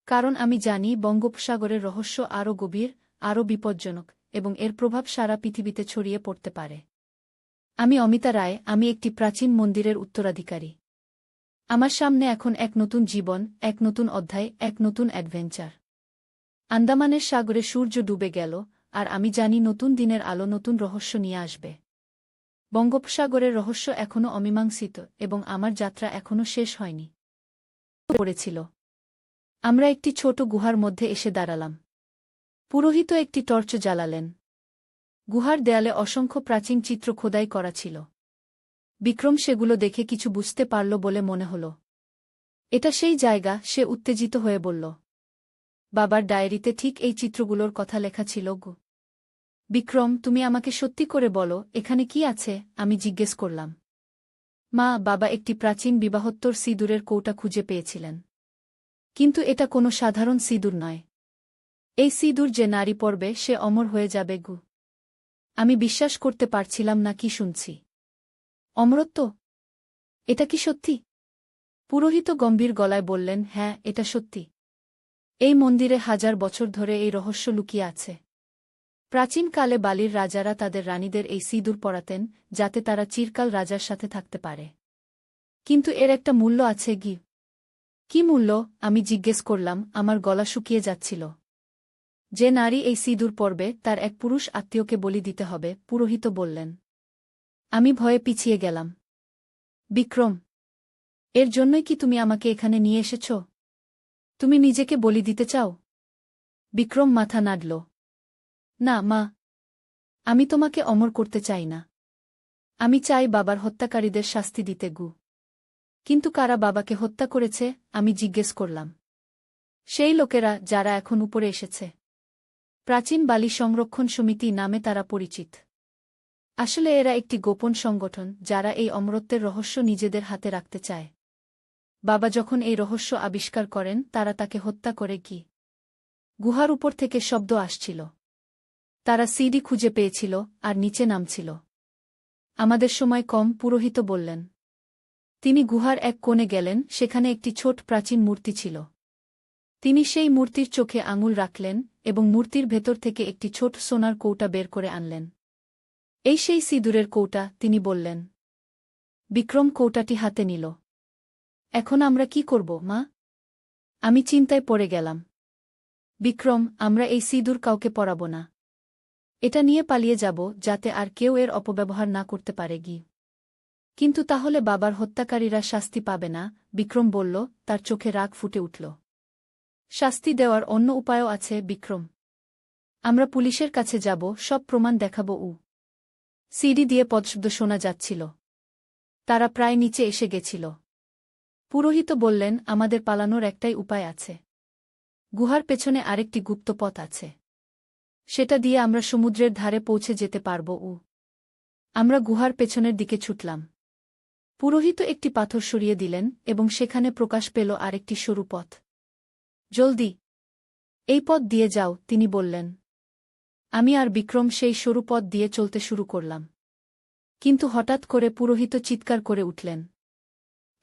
কারণ আমি জানি বঙ্গোপসাগরের রহস্য আরও গভীর, আরও বিপজ্জনক, এবং এর প্রভাব সারা পৃথিবীতে ছড়িয়ে পড়তে পারে। আমি অমিতা রায়, আমি একটি প্রাচীন মন্দিরের উত্তরাধিকারী। আমার সামনে এখন এক নতুন জীবন, এক নতুন অধ্যায়, এক নতুন অ্যাডভেঞ্চার। আন্দামানের সাগরে সূর্য ডুবে গেল, আর আমি জানি নতুন দিনের আলো নতুন রহস্য নিয়ে আসবে। বঙ্গোপসাগরের রহস্য এখনও অমীমাংসিত এবং আমার যাত্রা এখনও শেষ হয়নি। পড়েছিল। আমরা একটি ছোট গুহার মধ্যে এসে দাঁড়ালাম। পুরোহিত একটি টর্চ জ্বালালেন। গুহার দেয়ালে অসংখ্য প্রাচীন চিত্র খোদাই করা ছিল। বিক্রম সেগুলো দেখে কিছু বুঝতে পারল বলে মনে হল। এটা সেই জায়গা, সে উত্তেজিত হয়ে বলল। বাবার ডায়েরিতে ঠিক এই চিত্রগুলোর কথা লেখা ছিল গো। বিক্রম, তুমি আমাকে সত্যি করে বলো, এখানে কি আছে? আমি জিজ্ঞেস করলাম। মা, বাবা একটি প্রাচীন বিবাহোত্তর সিঁদুরের কৌটা খুঁজে পেয়েছিলেন। কিন্তু এটা কোনো সাধারণ সিঁদুর নয়। এই সিঁদুর যে নারী পরবে সে অমর হয়ে যাবে গু। আমি বিশ্বাস করতে পারছিলাম না কি শুনছি। অমরত্ব? এটা কি সত্যি? পুরোহিত গম্ভীর গলায় বললেন, হ্যাঁ, এটা সত্যি। এই মন্দিরে 1000 বছর ধরে এই রহস্য লুকিয়ে আছে। প্রাচীনকালে বালির রাজারা তাদের রানীদের এই সিঁদুর পরাতেন যাতে তারা চিরকাল রাজার সাথে থাকতে পারে। কিন্তু এর একটা মূল্য আছে গি। কি মূল্য? আমি জিজ্ঞেস করলাম, আমার গলা শুকিয়ে যাচ্ছিল। যে নারী এই সিঁদুর পরবে তার এক পুরুষ আত্মীয়কে বলি দিতে হবে, পুরোহিত বললেন। আমি ভয়ে পিছিয়ে গেলাম। বিক্রম, এর জন্যই কি তুমি আমাকে এখানে নিয়ে এসেছ? তুমি নিজেকে বলি দিতে চাও? বিক্রম মাথা নাড়ল। না মা, আমি তোমাকে অমর করতে চাই না। আমি চাই বাবার হত্যাকারীদের শাস্তি দিতে গু। কিন্তু কারা বাবাকে হত্যা করেছে? আমি জিজ্ঞেস করলাম। সেই লোকেরা যারা এখন উপরে এসেছে। প্রাচীন বালি সংরক্ষণ সমিতি নামে তারা পরিচিত। আসলে এরা একটি গোপন সংগঠন যারা এই অমরত্বের রহস্য নিজেদের হাতে রাখতে চায়। বাবা যখন এই রহস্য আবিষ্কার করেন তারা তাকে হত্যা করে কি গুহার উপর থেকে শব্দ আসছিল। তারা সিডি খুঁজে পেয়েছিল আর নিচে নামছিল। আমাদের সময় কম, পুরোহিত বললেন। তিনি গুহার এক কোণে গেলেন, সেখানে একটি ছোট প্রাচীন মূর্তি ছিল। তিনি সেই মূর্তির চোখে আঙুল রাখলেন এবং মূর্তির ভেতর থেকে একটি ছোট সোনার কৌটা বের করে আনলেন। এই সেই সিঁদুরের কৌটা, তিনি বললেন। বিক্রম কৌটাটি হাতে নিল। এখন আমরা কি করব, মা? আমি চিন্তায় পড়ে গেলাম। বিক্রম, আমরা এই সিঁদুর কাউকে পরাব না। এটা নিয়ে পালিয়ে যাব যাতে আর কেউ এর অপব্যবহার না করতে পারে গি। কিন্তু তাহলে বাবার হত্যাকারীরা শাস্তি পাবে না, বিক্রম বলল, তার চোখে রাগ ফুটে উঠল। শাস্তি দেওয়ার অন্য উপায়ও আছে বিক্রম। আমরা পুলিশের কাছে যাব, সব প্রমাণ দেখাব। সিডি দিয়ে পদশব্দ শোনা যাচ্ছিল। তারা প্রায় নিচে এসে গেছিল। পুরোহিত বললেন, আমাদের পালানোর একটাই উপায় আছে। গুহার পেছনে আরেকটি গুপ্ত পথ আছে। সেটা দিয়ে আমরা সমুদ্রের ধারে পৌঁছে যেতে পারব। আমরা গুহার পেছনের দিকে ছুটলাম। পুরোহিত একটি পাথর সরিয়ে দিলেন এবং সেখানে প্রকাশ পেল আরেকটি সরু পথ। জলদি, এই পথ দিয়ে যাও, তিনি বললেন। আমি আর বিক্রম সেই সরু পথ দিয়ে চলতে শুরু করলাম। কিন্তু হঠাৎ করে পুরোহিত চিৎকার করে উঠলেন।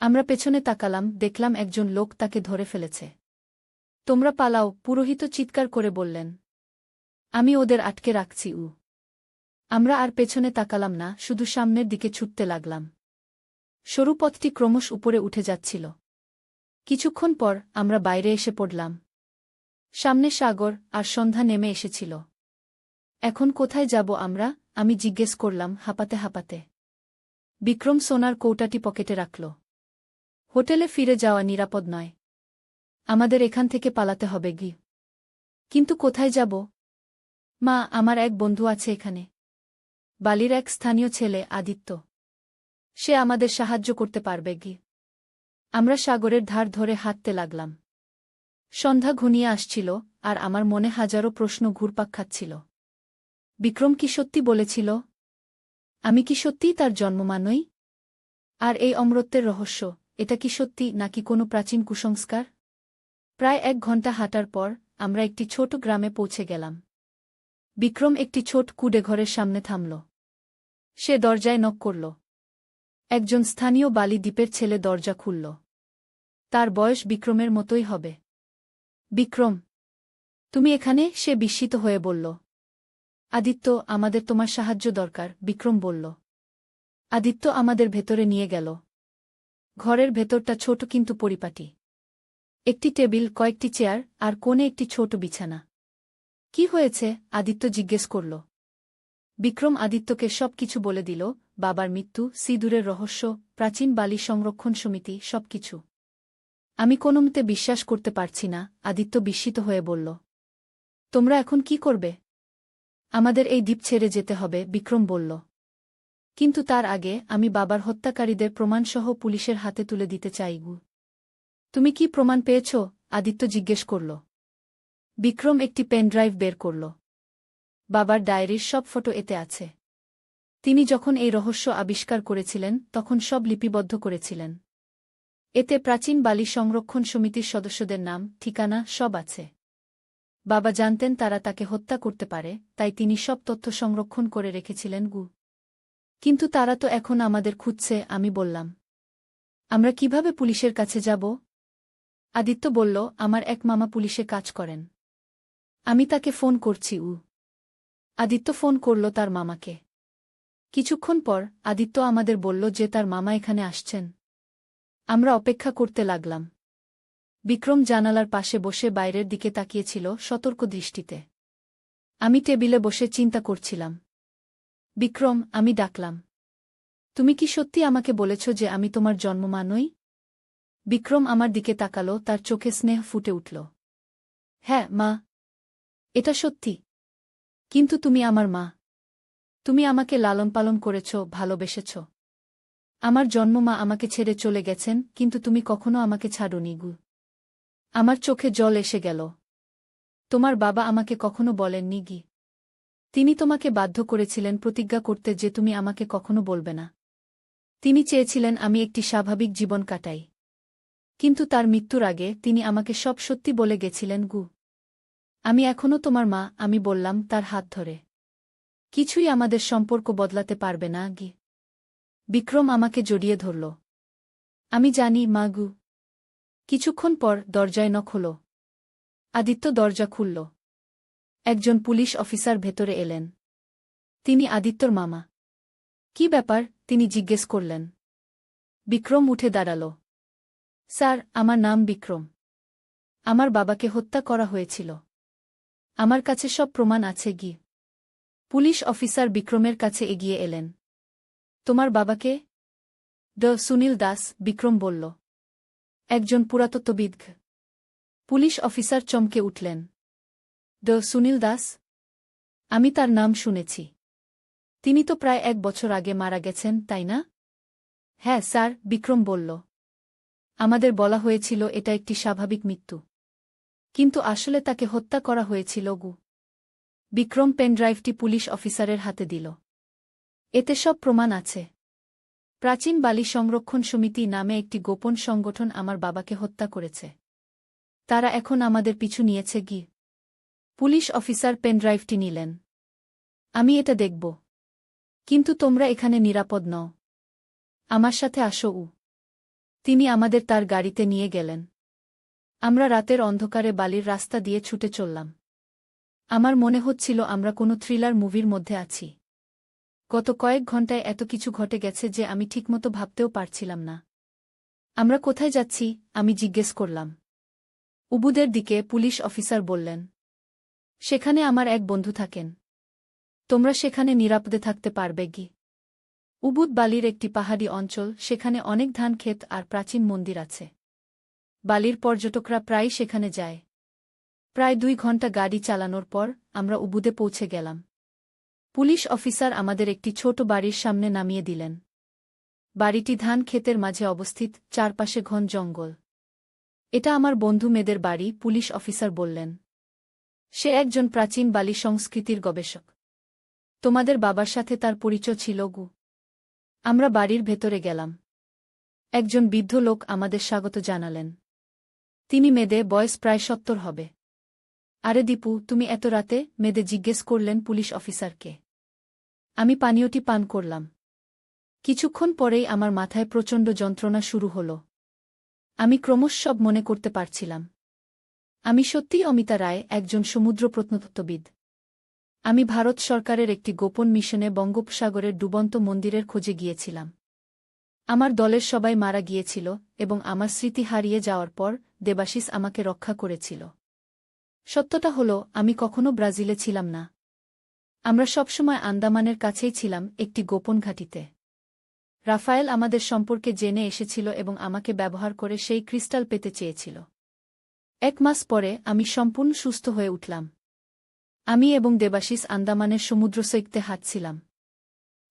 আমরা পেছনে তাকালাম, দেখলাম একজন লোক তাকে ধরে ফেলেছে। তোমরা পালাও, পুরোহিত চিৎকার করে বললেন। আমি ওদের আটকে রাখছি। আমরা আর পেছনে তাকালাম না, শুধু সামনের দিকে ছুটতে লাগলাম। সরু পথটি ক্রমশ উপরে উঠে যাচ্ছিল। কিছুক্ষণ পর আমরা বাইরে এসে পড়লাম। সামনে সাগর আর সন্ধ্যা নেমে এসেছিল। এখন কোথায় যাব আমরা? আমি জিজ্ঞেস করলাম হাঁপাতে হাঁপাতে। বিক্রম সোনার কৌটাটি পকেটে রাখল। হোটেলে ফিরে যাওয়া নিরাপদ নয়। আমাদের এখান থেকে পালাতে হবে গি। কিন্তু কোথায় যাব? মা, আমার এক বন্ধু আছে এখানে। বালির এক স্থানীয় ছেলে, আদিত্য। সে আমাদের সাহায্য করতে পারবে গি। আমরা সাগরের ধার ধরে হাঁটতে লাগলাম। সন্ধ্যা ঘনিয়ে আসছিল আর আমার মনে হাজারো প্রশ্ন ঘুরপাক খাচ্ছিল। বিক্রম কি সত্যি বলেছিল? আমি কি সত্যিই তার জন্মমা নই? আর এই অমরত্বের রহস্য, এটা কি সত্যি নাকি কোনো প্রাচীন কুসংস্কার? প্রায় 1 ঘণ্টা হাঁটার পর আমরা একটি ছোট গ্রামে পৌঁছে গেলাম। বিক্রম একটি ছোট কুঁড়েঘরের সামনে থামল। সে দরজায় নক করল। একজন স্থানীয় বালি দ্বীপের ছেলে দরজা খুলল। তার বয়স বিক্রমের মতোই হবে। বিক্রম, তুমি এখানে? সে বিস্মিত হয়ে বলল। আদিত্য, আমাদের তোমার সাহায্য দরকার, বিক্রম বলল। আদিত্য আমাদের ভেতরে নিয়ে গেল। ঘরের ভেতরটা ছোট কিন্তু পরিপাটি। একটি টেবিল, কয়েকটি চেয়ার আর কোণে একটি ছোট বিছানা। কি হয়েছে? আদিত্য জিজ্ঞেস করল। বিক্রম আদিত্যকে সব কিছু বলে দিল, বাবার মৃত্যু, সিঁদুরের রহস্য, প্রাচীন বালি সংরক্ষণ সমিতি, সবকিছু। আমি কোনোমতে বিশ্বাস করতে পারছি না, আদিত্য বিস্মিত হয়ে বলল। তোমরা এখন কি করবে? আমাদের এই দ্বীপ ছেড়ে যেতে হবে, বিক্রম বলল। কিন্তু তার আগে আমি বাবার হত্যাকারীদের প্রমাণসহ পুলিশের হাতে তুলে দিতে চাই। তুমি কি প্রমাণ পেয়েছ? আদিত্য জিজ্ঞেস করল। বিক্রম একটি পেনড্রাইভ বের করল। বাবার ডায়েরির সব ফটো এতে আছে। তিনি যখন এই রহস্য আবিষ্কার করেছিলেন তখন সব লিপিবদ্ধ করেছিলেন। এতে প্রাচীন বালি সংরক্ষণ সমিতির সদস্যদের নাম, ঠিকানা সব আছে। বাবা জানতেন তারা তাকে হত্যা করতে পারে, তাই তিনি সব তথ্য সংরক্ষণ করে রেখেছিলেন। কিন্তু তারা তো এখন আমাদের খুঁজছে, আমি বললাম। আমরা কিভাবে পুলিশের কাছে যাব? আদিত্য বলল, আমার এক মামা পুলিশে কাজ করেন। আমি তাকে ফোন করছি। আদিত্য ফোন করল তার মামাকে। কিছুক্ষণ পর আদিত্য আমাদের বলল যে তার মামা এখানে আসছেন। আমরা অপেক্ষা করতে লাগলাম। বিক্রম জানালার পাশে বসে বাইরের দিকে তাকিয়েছিল সতর্ক দৃষ্টিতে। আমি টেবিলে বসে চিন্তা করছিলাম। বিক্রম, আমি ডাকলাম। তুমি কি সত্যি আমাকে বলেছ যে আমি তোমার জন্মমা নই? বিক্রম আমার দিকে তাকালো, তার চোখে স্নেহ ফুটে উঠল। হ্যাঁ মা, এটা সত্যি। কিন্তু তুমি আমার মা। তুমি আমাকে লালন পালন করেছ, ভালোবেসেছ। আমার জন্মমা আমাকে ছেড়ে চলে গেছেন, কিন্তু তুমি কখনো আমাকে ছাড়োনি। আমার চোখে জল এসে গেল। তোমার বাবা আমাকে কখনো বলেননি গি। তিনি তোমাকে বাধ্য করেছিলেন প্রতিজ্ঞা করতে যে তুমি আমাকে কখনো বলবে না। তিনি চেয়েছিলেন আমি একটি স্বাভাবিক জীবন কাটাই। কিন্তু তার মৃত্যুর আগে তিনি আমাকে সব সত্যি বলে গেছিলেন গু। আমি এখনও তোমার মা, আমি বললাম তার হাত ধরে। কিছুই আমাদের সম্পর্ক বদলাতে পারবে না গি। বিক্রম আমাকে জড়িয়ে ধরল। আমি জানি মা গু। কিছুক্ষণ পর দরজায় নখ হল। আদিত্য দরজা খুলল। একজন পুলিশ অফিসার ভেতরে এলেন। তিনি আদিত্যর মামা। কি ব্যাপার, তিনি জিজ্ঞেস করলেন। বিক্রম উঠে দাঁড়াল। স্যার, আমার নাম বিক্রম। আমার বাবাকে হত্যা করা হয়েছিল। আমার কাছে সব প্রমাণ আছে গি। পুলিশ অফিসার বিক্রমের কাছে এগিয়ে এলেন। তোমার বাবাকে? সুনীল দাস, বিক্রম বলল। একজন পুরাতত্ত্ববিদ। পুলিশ অফিসার চমকে উঠলেন। সুনীল দাস? আমি তার নাম শুনেছি। তিনি তো প্রায় 1 বছর আগে মারা গেছেন, তাই না? হ্যাঁ স্যার, বিক্রম বলল। আমাদের বলা হয়েছিল এটা একটি স্বাভাবিক মৃত্যু। কিন্তু আসলে তাকে হত্যা করা হয়েছিল গু। বিক্রম পেনড্রাইভটি পুলিশ অফিসারের হাতে দিল। এতে সব প্রমাণ আছে। প্রাচীন বালি সংরক্ষণ সমিতি নামে একটি গোপন সংগঠন আমার বাবাকে হত্যা করেছে। তারা এখন আমাদের পিছু নিয়েছে গি। পুলিশ অফিসার পেনড্রাইভটি নিলেন। আমি এটা দেখব। কিন্তু তোমরা এখানে নিরাপদ নও। আমার সাথে আসো উ। তিনি আমাদের তার গাড়িতে নিয়ে গেলেন। আমরা রাতের অন্ধকারে বালির রাস্তা দিয়ে ছুটে চললাম। আমার মনে হচ্ছিল আমরা কোনো থ্রিলার মুভির মধ্যে আছি। গত কয়েক ঘন্টায় এত কিছু ঘটে গেছে যে আমি ঠিকমতো ভাবতেও পারছিলাম না। আমরা কোথায় যাচ্ছি? আমি জিজ্ঞেস করলাম। উবুদের দিকে, পুলিশ অফিসার বললেন। সেখানে আমার এক বন্ধু থাকেন। তোমরা সেখানে নিরাপদে থাকতে পারবে গি। উবুদ বালির একটি পাহাড়ি অঞ্চল, সেখানে অনেক ধান ক্ষেত আর প্রাচীন মন্দির আছে। বালির পর্যটকরা প্রায়ই সেখানে যায়। প্রায় 2 ঘন্টা গাড়ি চালানোর পর আমরা উবুদে পৌঁছে গেলাম। পুলিশ অফিসার আমাদের একটি ছোট বাড়ির সামনে নামিয়ে দিলেন। বাড়িটি ধান ক্ষেতের মাঝে অবস্থিত, চারপাশে ঘন জঙ্গল। এটা আমার বন্ধু মেদের বাড়ি, পুলিশ অফিসার বললেন। সে একজন প্রাচীন বালি সংস্কৃতির গবেষক। তোমাদের বাবার সাথে তার পরিচয় ছিল গু। আমরা বাড়ির ভেতরে গেলাম। একজন বৃদ্ধ লোক আমাদের স্বাগত জানালেন। তিনি মেদে, বয়স প্রায় 70 হবে। আরে দীপু, তুমি এত রাতে? মেদে জিজ্ঞেস করলেন পুলিশ অফিসারকে। আমি পানীয়টি পান করলাম। কিছুক্ষণ পরেই আমার মাথায় প্রচণ্ড যন্ত্রণা শুরু হল। আমি ক্রমশ সব মনে করতে পারছিলাম। আমি সত্যিই অমিতা রায়, একজন সমুদ্র প্রত্নতত্ত্ববিদ। আমি ভারত সরকারের একটি গোপন মিশনে বঙ্গোপসাগরের ডুবন্ত মন্দিরের খোঁজে গিয়েছিলাম। আমার দলের সবাই মারা গিয়েছিল এবং আমার স্মৃতি হারিয়ে যাওয়ার পর দেবাশিস আমাকে রক্ষা করেছিল। সত্যটা হল, আমি কখনো ব্রাজিলে ছিলাম না। আমরা সবসময় আন্দামানের কাছেই ছিলাম, একটি গোপন ঘাঁটিতে। রাফায়েল আমাদের সম্পর্কে জেনে এসেছিল এবং আমাকে ব্যবহার করে সেই ক্রিস্টাল পেতে চেয়েছিল। 1 মাস পরে আমি সম্পূর্ণ সুস্থ হয়ে উঠলাম। আমি এবং দেবাশিস আন্দামানের সমুদ্র সৈকতে হাঁটছিলাম।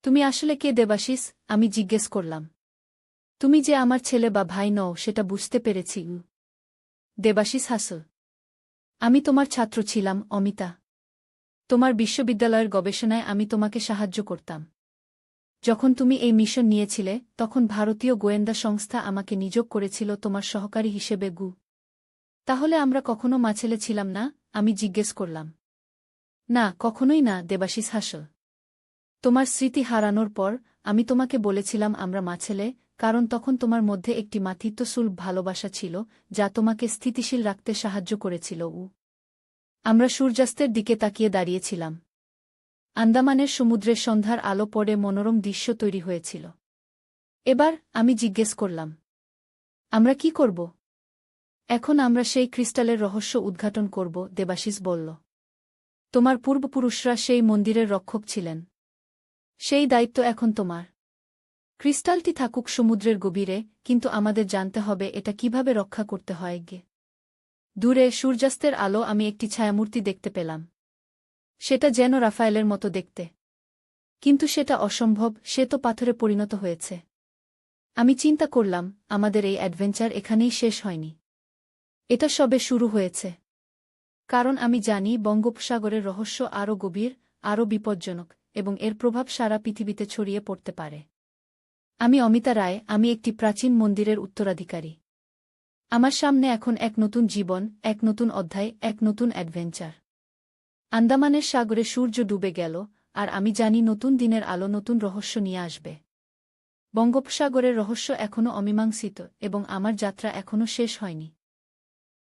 তুমি আসলে কে দেবাশিস? আমি জিজ্ঞেস করলাম। তুমি যে আমার ছেলে বা ভাই নও সেটা বুঝতে পেরেছি। দেবাশিস হাসল। আমি তোমার ছাত্র ছিলাম, অমিতা। তোমার বিশ্ববিদ্যালয়ের গবেষণায় আমি তোমাকে সাহায্য করতাম। যখন তুমি এই মিশন নিয়েছিলে, তখন ভারতীয় গোয়েন্দা সংস্থা আমাকে নিয়োগ করেছিল তোমার সহকারী হিসেবে গু। তাহলে আমরা কখনো মাছেলে ছিলাম না? আমি জিজ্ঞেস করলাম। না, কখনোই না, দেবাশিস হাসল। তোমার স্মৃতি হারানোর পর আমি তোমাকে বলেছিলাম আমরা মাছেলে, কারণ তখন তোমার মধ্যে একটি মাতৃত্বসুলভ ভালোবাসা ছিল, যা তোমাকে স্থিতিশীল রাখতে সাহায্য করেছিল আমরা সূর্যাস্তের দিকে তাকিয়ে দাঁড়িয়েছিলাম। আন্দামানের সমুদ্রের সন্ধ্যার আলো পড়ে মনোরম দৃশ্য তৈরি হয়েছিল। এবার আমি জিজ্ঞেস করলাম। আমরা কি করব? এখন আমরা সেই ক্রিস্টালের রহস্য উদ্ঘাটন করব, দেবাশিস বলল। তোমার পূর্বপুরুষরা সেই মন্দিরের রক্ষক ছিলেন। সেই দায়িত্ব এখন তোমার। ক্রিস্টালটি থাকুক সমুদ্রের গভীরে, কিন্তু আমাদের জানতে হবে এটা কিভাবে রক্ষা করতে হয় গে। দূরে সূর্যাস্তের আলো আমি একটি ছায়ামূর্তি দেখতে পেলাম। সেটা যেন রাফায়েলের মতো দেখতে। কিন্তু সেটা অসম্ভব, সে তো পাথরে পরিণত হয়েছে। আমি চিন্তা করলাম, আমাদের এই অ্যাডভেঞ্চার এখানেই শেষ হয়নি। এটা সবে শুরু হয়েছে। কারণ আমি জানি বঙ্গোপসাগরের রহস্য আরও গভীর, আরও বিপজ্জনক, এবং এর প্রভাব সারা পৃথিবীতে ছড়িয়ে পড়তে পারে। আমি অমিতা রায়, আমি একটি প্রাচীন মন্দিরের উত্তরাধিকারী। আমার সামনে এখন এক নতুন জীবন, এক নতুন অধ্যায়, এক নতুন অ্যাডভেঞ্চার। আন্দামানের সাগরে সূর্য ডুবে গেল, আর আমি জানি নতুন দিনের আলো নতুন রহস্য নিয়ে আসবে। বঙ্গোপসাগরের রহস্য এখনও অমীমাংসিত, এবং আমার যাত্রা এখনও শেষ হয়নি।